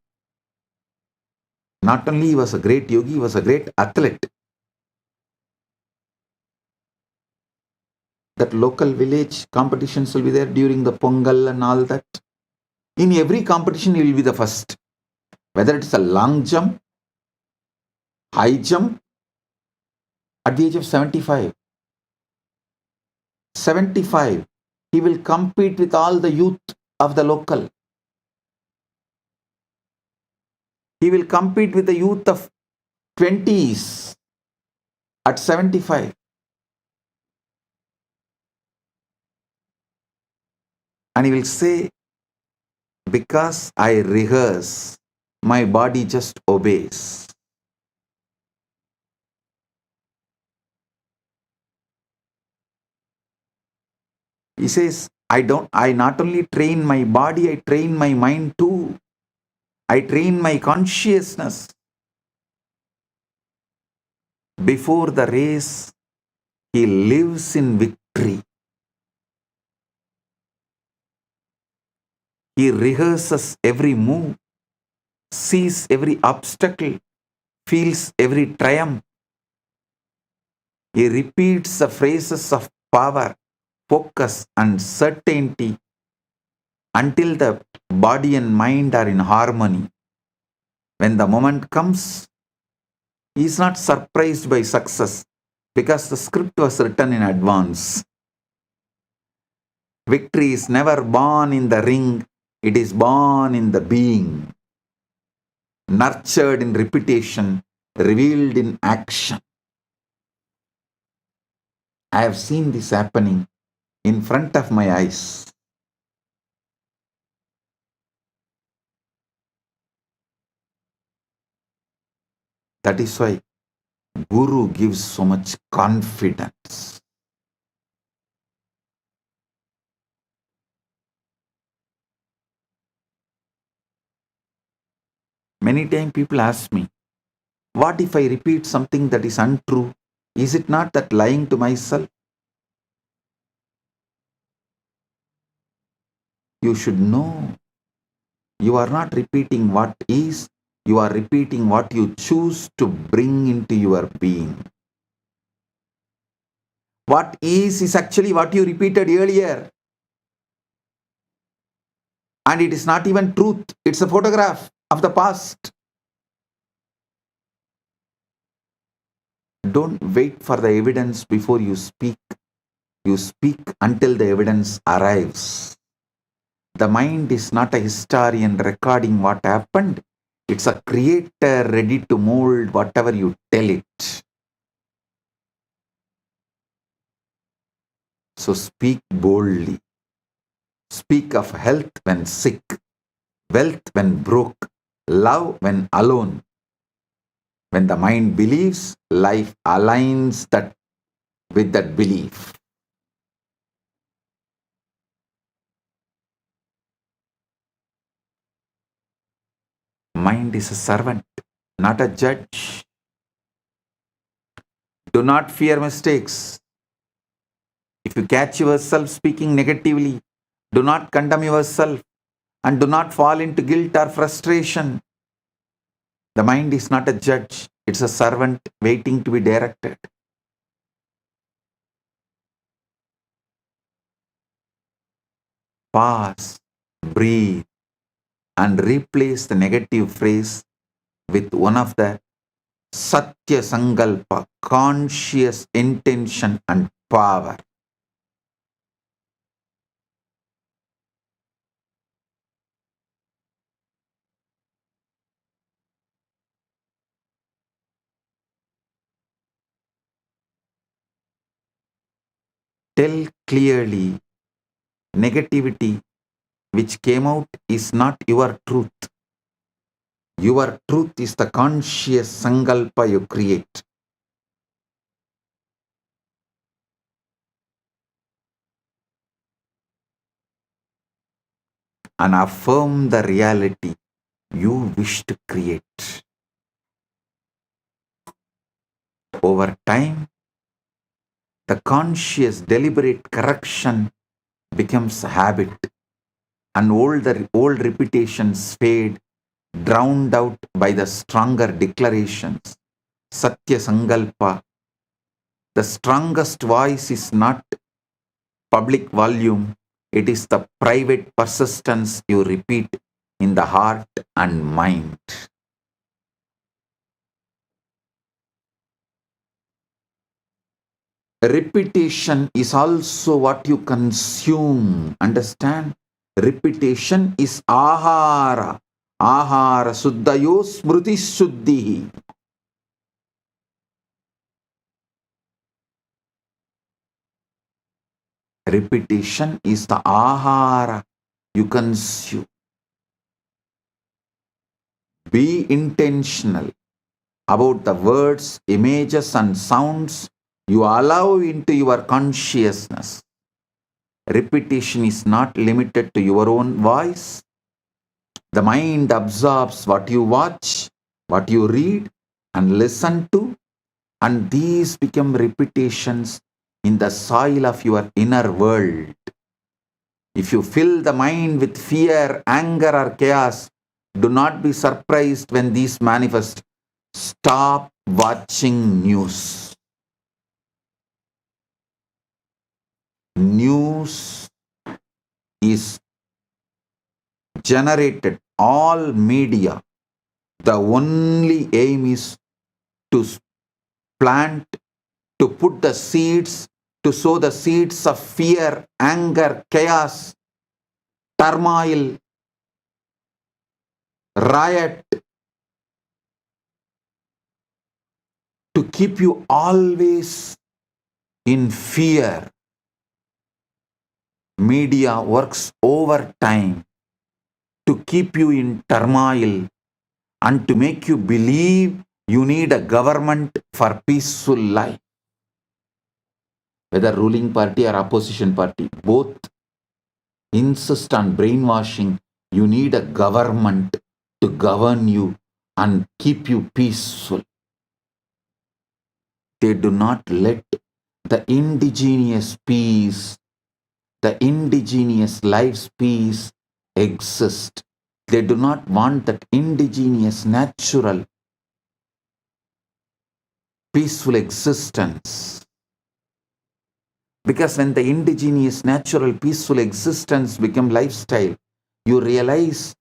Speaker 1: not only he was a great yogi, he was a great athlete. That local village competitions will be there during the Pongal and all that. In every competition, he will be the first. Whether it's a long jump, high jump, at the age of 75, he will compete with all the youth of the local. He will compete with the youth of 20s at 75. And he will say, because I rehearse, my body just obeys. He says, I not only train my body, I train my mind too. I train my consciousness. Before the race, he lives in victory. He rehearses every move, sees every obstacle, feels every triumph. He repeats the phrases of power, focus, and certainty until the body and mind are in harmony. When the moment comes, he is not surprised by success because the script was written in advance. Victory is never born in the ring, it is born in the being, nurtured in repetition, revealed in action. I have seen this happening in front of my eyes. That is why Guru gives so much confidence. Many times people ask me, what if I repeat something that is untrue? Is it not that lying to myself? You should know you are not repeating what is, you are repeating what you choose to bring into your being. What is actually what you repeated earlier. And it is not even truth, it's a photograph of the past. Don't wait for the evidence before you speak. You speak until the evidence arrives. The mind is not a historian recording what happened. It's a creator ready to mold whatever you tell it. So speak boldly. Speak of health when sick, wealth when broke, love when alone. When the mind believes, life aligns that with that belief. Mind is a servant, not a judge. Do not fear mistakes. If you catch yourself speaking negatively, do not condemn yourself and do not fall into guilt or frustration. The mind is not a judge, it's a servant waiting to be directed. Pause, breathe, and replace the negative phrase with one of the Satya Sankalpa, conscious intention and power. Tell clearly, negativity which came out is not your truth. Your truth is the conscious Sankalpa you create. And affirm the reality you wish to create. Over time, the conscious deliberate correction becomes a habit and old repetitions fade, drowned out by the stronger declarations. Satya Sankalpa. The strongest voice is not public volume, it is the private persistence you repeat in the heart and mind. Repetition is also what you consume. Understand? Repetition is ahara. Ahara suddhayo smruti shuddhi. Repetition is the ahara you consume. Be intentional about the words, images, and sounds you allow into your consciousness. Repetition is not limited to your own voice. The mind absorbs what you watch, what you read, and listen to, and these become repetitions in the soil of your inner world. If you fill the mind with fear, anger, or chaos, do not be surprised when these manifest. Stop watching news. News is generated, all media. The only aim is to plant, to put the seeds, to sow the seeds of fear, anger, chaos, turmoil, riot, to keep you always in fear. Media works overtime to keep you in turmoil and to make you believe you need a government for peaceful life. Whether ruling party or opposition party, both insist on brainwashing. You need a government to govern you and keep you peaceful. They do not let the indigenous peace, the indigenous life's peace exist. They do not want that indigenous, natural, peaceful existence. Because when the indigenous, natural, peaceful existence become lifestyle, you realize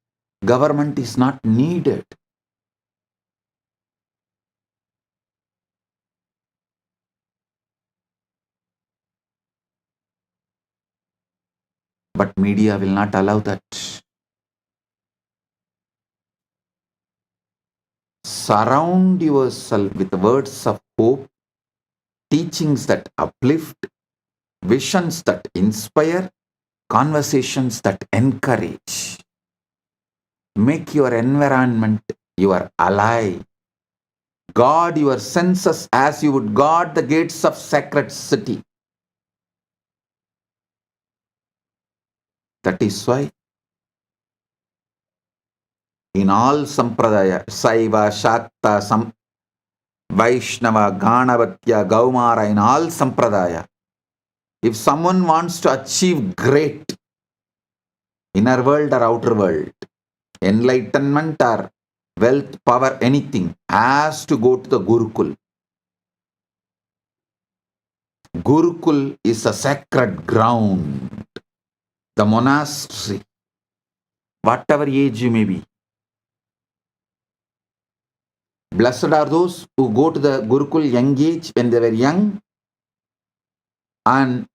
Speaker 1: government is not needed. But media will not allow that. Surround yourself with words of hope, teachings that uplift, visions that inspire, conversations that encourage. Make your environment your ally. Guard your senses as you would guard the gates of sacred city. That is why in all sampradaya, Saiva, Shakta, Vaishnava, Ganavatya, Gaumara, in all sampradaya, if someone wants to achieve great inner world or outer world, enlightenment or wealth, power, anything, has to go to the Gurukul. Gurukul is a sacred ground, the monastery, whatever age you may be. Blessed are those who go to the Gurukul young age when they were young and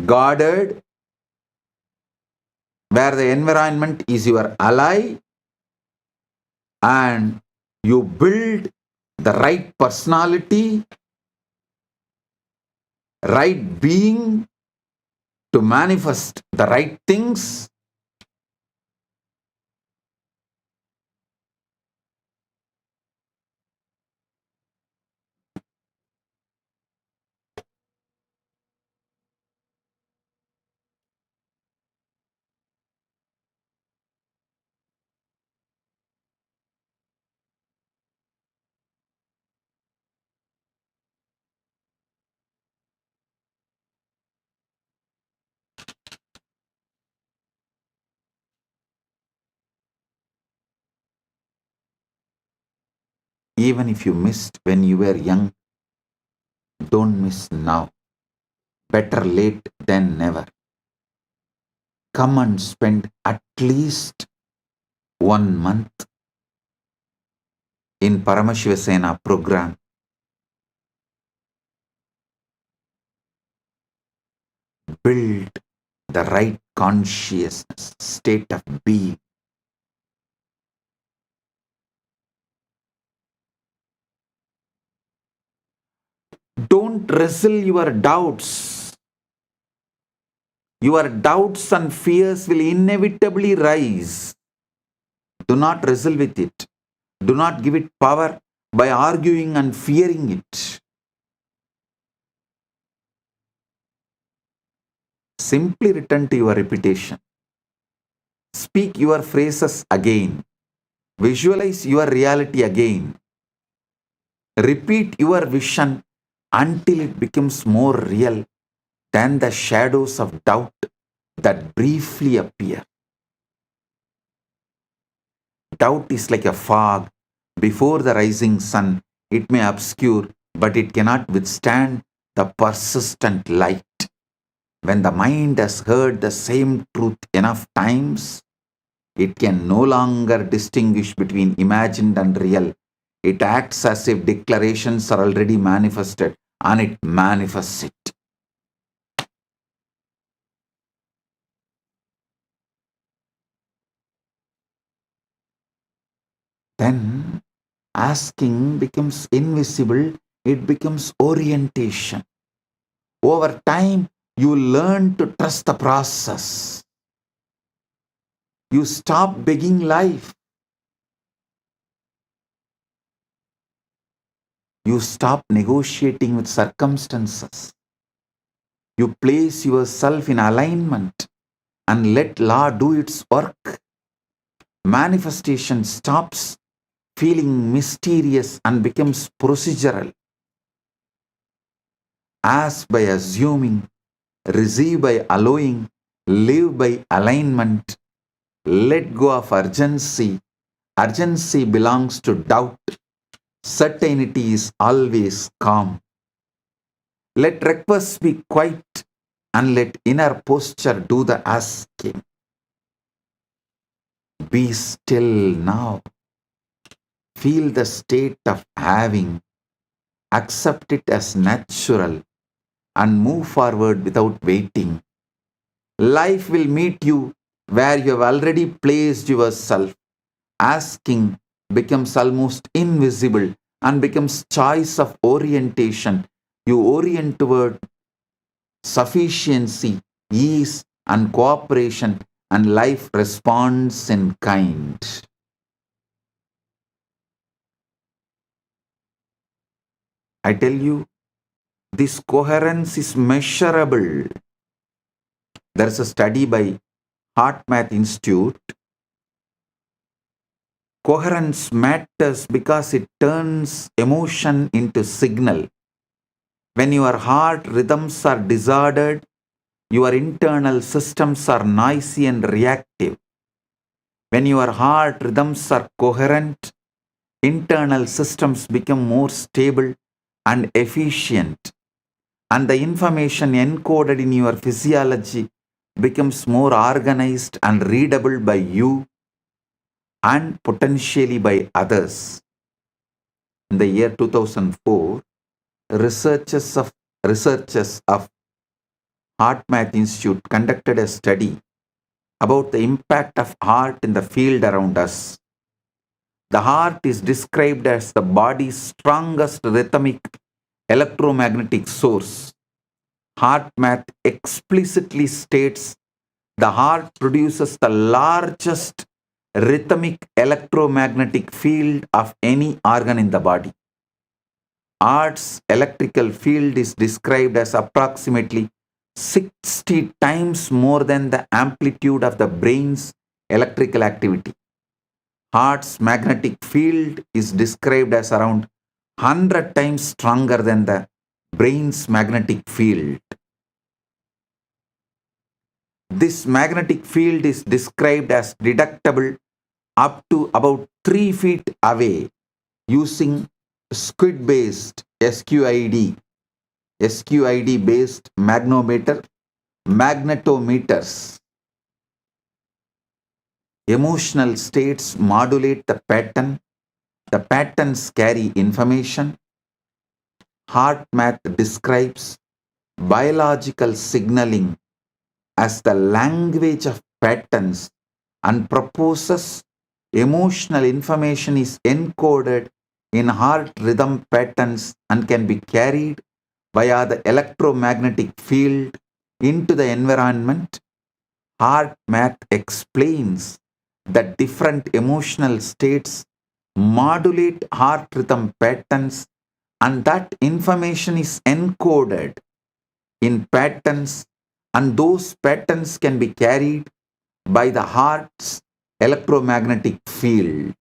Speaker 1: guarded, where the environment is your ally and you build the right personality, right being to manifest the right things. Even if you missed when you were young, don't miss now. Better late than never. Come and spend at least 1 month in Paramashiva Sena program. Build the right consciousness, state of being. Don't wrestle your doubts. Your doubts and fears will inevitably rise. Do not wrestle with it. Do not give it power by arguing and fearing it. Simply return to your repetition. Speak your phrases again. Visualize your reality again. Repeat your vision until it becomes more real than the shadows of doubt that briefly appear. Doubt is like a fog before the rising sun. It may obscure, but it cannot withstand the persistent light. When the mind has heard the same truth enough times, it can no longer distinguish between imagined and real. It acts as if declarations are already manifested, and it manifests it. Then asking becomes invisible, it becomes orientation. Over time, you learn to trust the process. You stop begging life. You stop negotiating with circumstances. You place yourself in alignment and let law do its work. Manifestation stops feeling mysterious and becomes procedural. Ask by assuming, receive by allowing, live by alignment, let go of urgency. Urgency belongs to doubt. Certainty is always calm. Let requests be quiet and let inner posture do the asking. Be still now. Feel the state of having. Accept it as natural and move forward without waiting. Life will meet you where you have already placed yourself. Asking becomes almost invisible and becomes choice of orientation. You orient toward sufficiency, ease, and cooperation, and life responds in kind. I tell you, this coherence is measurable. There is a study by Heart Math Institute. Coherence matters because it turns emotion into signal. When your heart rhythms are disordered, your internal systems are noisy and reactive. When your heart rhythms are coherent, internal systems become more stable and efficient, and the information encoded in your physiology becomes more organized and readable by you and potentially by others. In the year 2004, researchers of HeartMath Institute conducted a study about the impact of heart in the field around us. The heart is described as the body's strongest rhythmic electromagnetic source. HeartMath explicitly states the heart produces the largest rhythmic electromagnetic field of any organ in the body. Heart's electrical field is described as approximately 60 times more than the amplitude of the brain's electrical activity. Heart's magnetic field is described as around 100 times stronger than the brain's magnetic field. This magnetic field is described as detectable up to about 3 feet away using SQID based magnetometers. Emotional states modulate the pattern. The patterns carry information. HeartMath describes biological signaling as the language of patterns and proposes emotional information is encoded in heart rhythm patterns and can be carried via the electromagnetic field into the environment. HeartMath explains that different emotional states modulate heart rhythm patterns and that information is encoded in patterns and those patterns can be carried by the heart's electromagnetic field.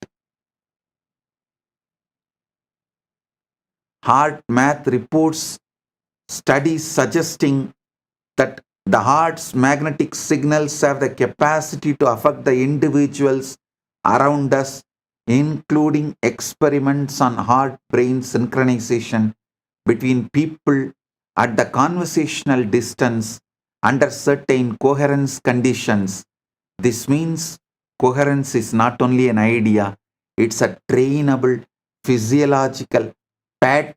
Speaker 1: HeartMath reports studies suggesting that the heart's magnetic signals have the capacity to affect the individuals around us, including experiments on heart brain synchronization between people at the conversational distance under certain coherence conditions. This means coherence is not only an idea, it's a trainable physiological pattern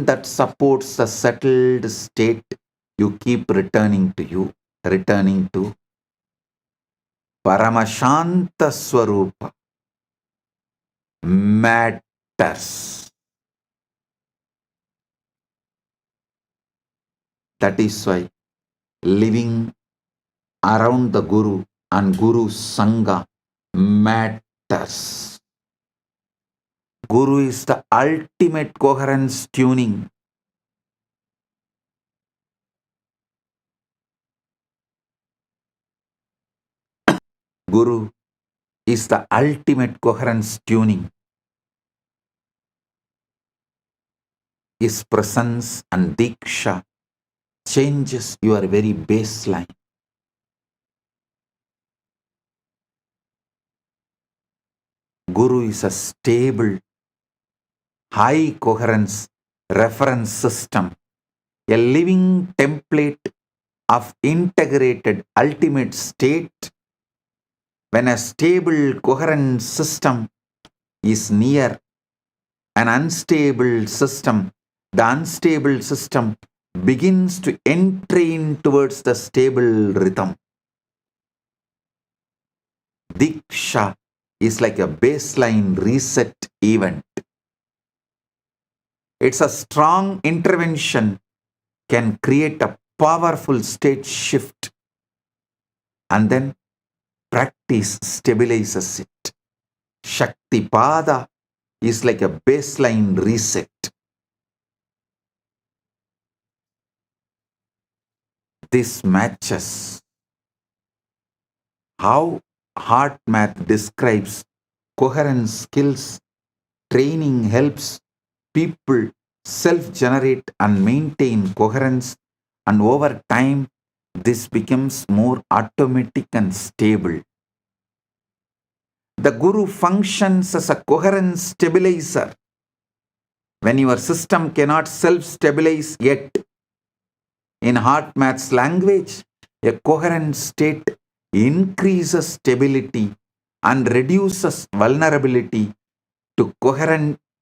Speaker 1: that supports a settled state you keep returning to Paramashanta Swarupa matters. That is why living around the Guru and Guru Sangha matters. Guru is the ultimate coherence tuning. Guru is the ultimate coherence tuning. His presence and Diksha changes your very baseline. Guru is a stable, high coherence reference system, a living template of integrated ultimate state. When a stable, coherent system is near an unstable system, the unstable system begins to entrain towards the stable rhythm. Diksha is like a baseline reset event. It's a strong intervention can create a powerful state shift, and then practice stabilizes it. Shakti Pada is like a baseline reset. This matches how heart math describes coherence skills. Training helps people self-generate and maintain coherence, and over time this becomes more automatic and stable. The Guru functions as a coherence stabilizer. When your system cannot self-stabilize yet, in heart math's language, a coherent state increases stability and reduces vulnerability to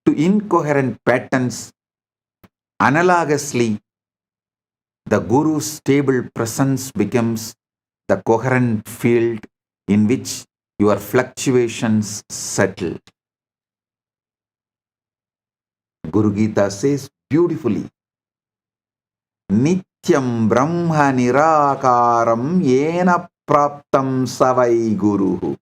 Speaker 1: incoherent patterns. Analogously, the Guru's stable presence becomes the coherent field in which your fluctuations settle. Guru Gita says beautifully, Nityam Brahma Nirakaram Yena Praptam Savai Guruhu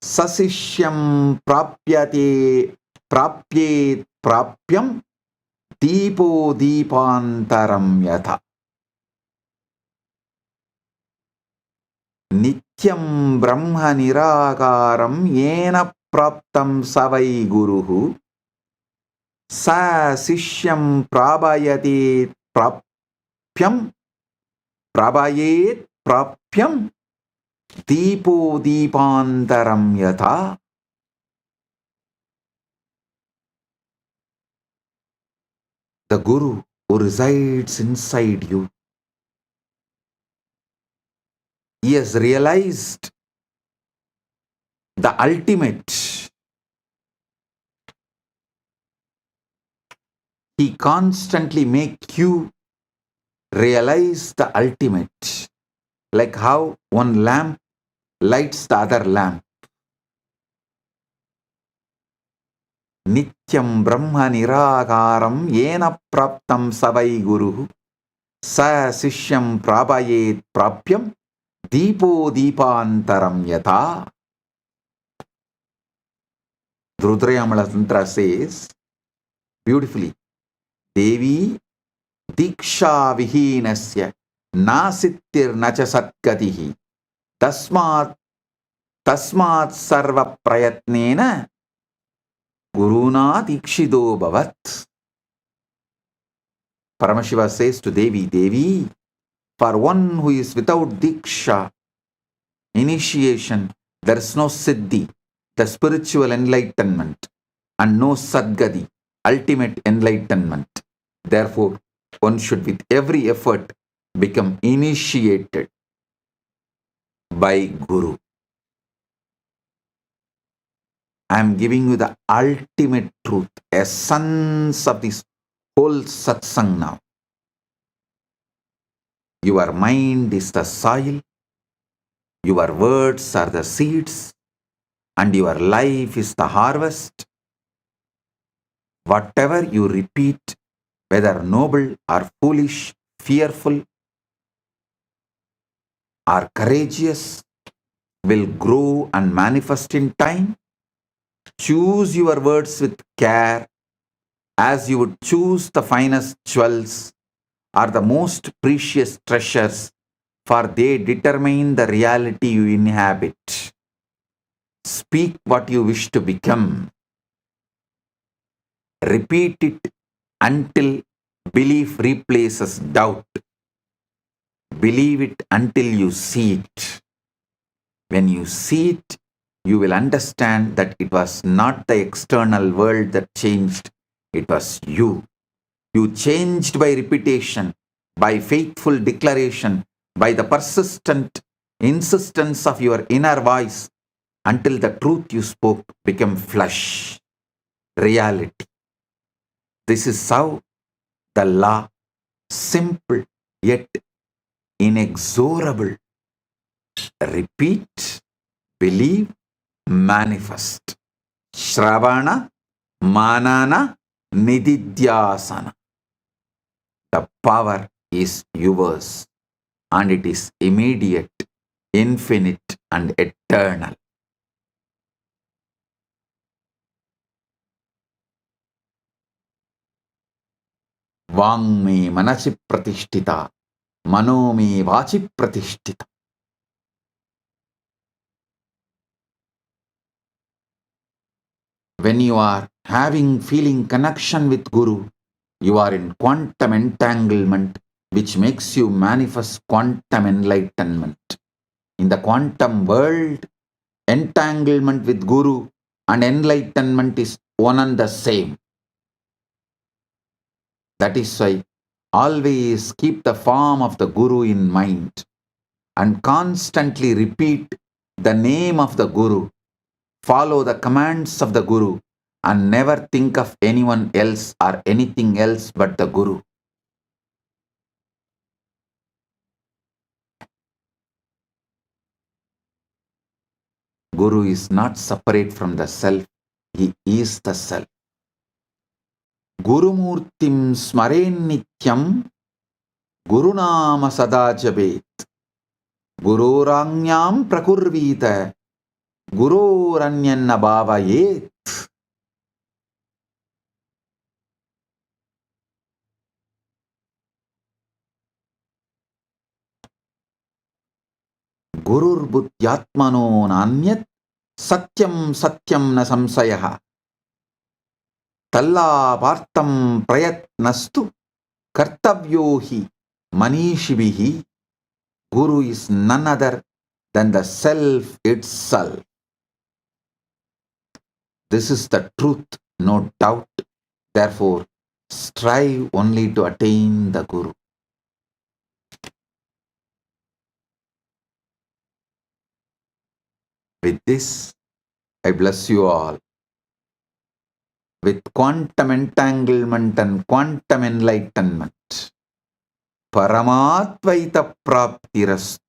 Speaker 1: Sasishyam Prapyet Prapyam Deepo Deepantaram Yatha. Nityam Brahma Nirakaram Yena Praptam Savai Guruhu Sa Sishyam Prabhayate Prapyam Prabhayet Prapyam Deepo Deepantaram Yatha. The Guru who resides inside you, he has realized the ultimate. He constantly makes you realize the ultimate, like how one lamp lights the other lamp. Nityam Brahma Nirakaram Yena Praptam Savai Guruhu Sa Sishyam Prabhayet Prapyam Deepo Deepantaram Yatha. Rudrayamala Tantra says beautifully, Devi Diksha Vihinasya Nasittir Nacha Satgatihi Tasmat Sarva Prayatnena Guruna Dikshido Bhavat. Paramashiva says to Devi, Devi, for one who is without Diksha, initiation, there is no Siddhi, the spiritual enlightenment, and no Sadgati, ultimate enlightenment. Therefore, one should with every effort become initiated by Guru. I am giving you the ultimate truth, essence of this whole satsang now. Your mind is the soil, your words are the seeds, and your life is the harvest. Whatever you repeat, whether noble or foolish, fearful or courageous, will grow and manifest in time. Choose your words with care, as you would choose the finest jewels or the most precious treasures, for they determine the reality you inhabit. Speak what you wish to become. Repeat it until belief replaces doubt. Believe it until you see it. When you see it, you will understand that it was not the external world that changed, it was you. You changed by repetition, by faithful declaration, by the persistent insistence of your inner voice until the truth you spoke became flesh, reality. This is how the law, simple yet inexorable, repeat, believe, manifest. Shravana, Manana, Nididhyasana. The power is yours and it is immediate, infinite and eternal. Vang me manasi pratishtita, mano me vachi pratishtita. When you are feeling connection with Guru, you are in quantum entanglement, which makes you manifest quantum enlightenment. In the quantum world, entanglement with Guru and enlightenment is one and the same. That is why always keep the form of the Guru in mind and constantly repeat the name of the Guru. Follow the commands of the Guru and never think of anyone else or anything else but the Guru. Guru is not separate from the self, he is the self. Gurumurtim smaren nityam Gurunama sada jabet Gururanyam prakurvita Gururanyanna bhavayet. Gurur buddhyatmano nanyat satyam satyam na samsayaha talla partam prayatnastu kartavyohi manishibihi. Guru is none other than the self itself. This is the truth, no doubt. Therefore, strive only to attain the Guru. With this, I bless you all with quantum entanglement and quantum enlightenment. Paramatvaita praptirastu.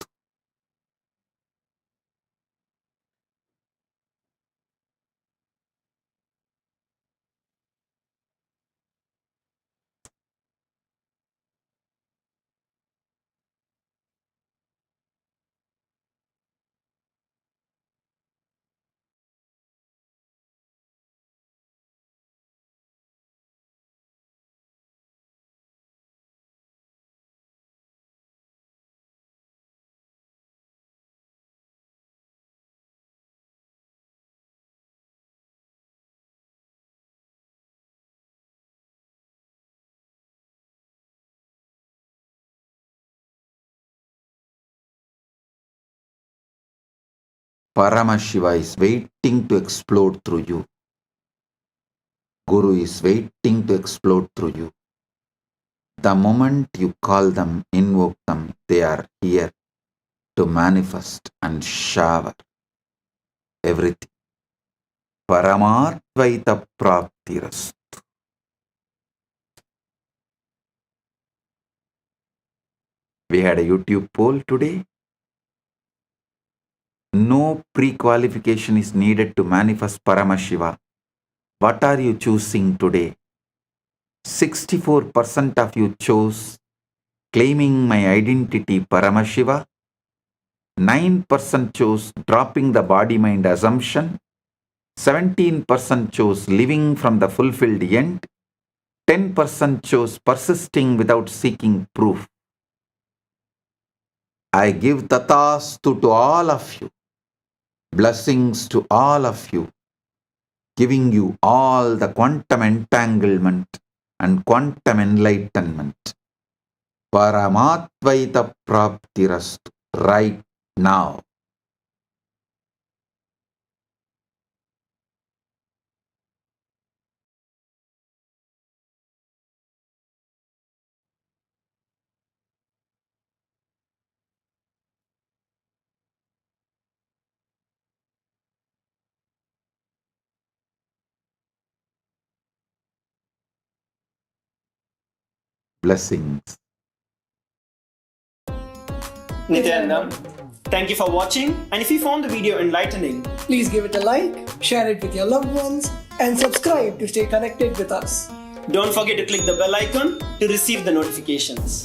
Speaker 1: Paramashiva is waiting to explode through you. Guru is waiting to explode through you. The moment you call them, invoke them, they are here to manifest and shower everything. Paramatvaita praptirastu. We had a YouTube poll today. No pre-qualification is needed to manifest Paramashiva. What are you choosing today? 64% of you chose claiming my identity Paramashiva. 9% chose dropping the body-mind assumption. 17% chose living from the fulfilled end. 10% chose persisting without seeking proof. I give tathastu to all of you. Blessings to all of you, giving you all the quantum entanglement and quantum enlightenment. Paramatvaita praptirastu right now. Blessings.
Speaker 2: Nityanandam, thank you for watching, and if you found the video enlightening,
Speaker 3: please give it a like, share it with your loved ones, and subscribe to stay connected with us.
Speaker 2: don't forget to click the bell icon to receive the notifications.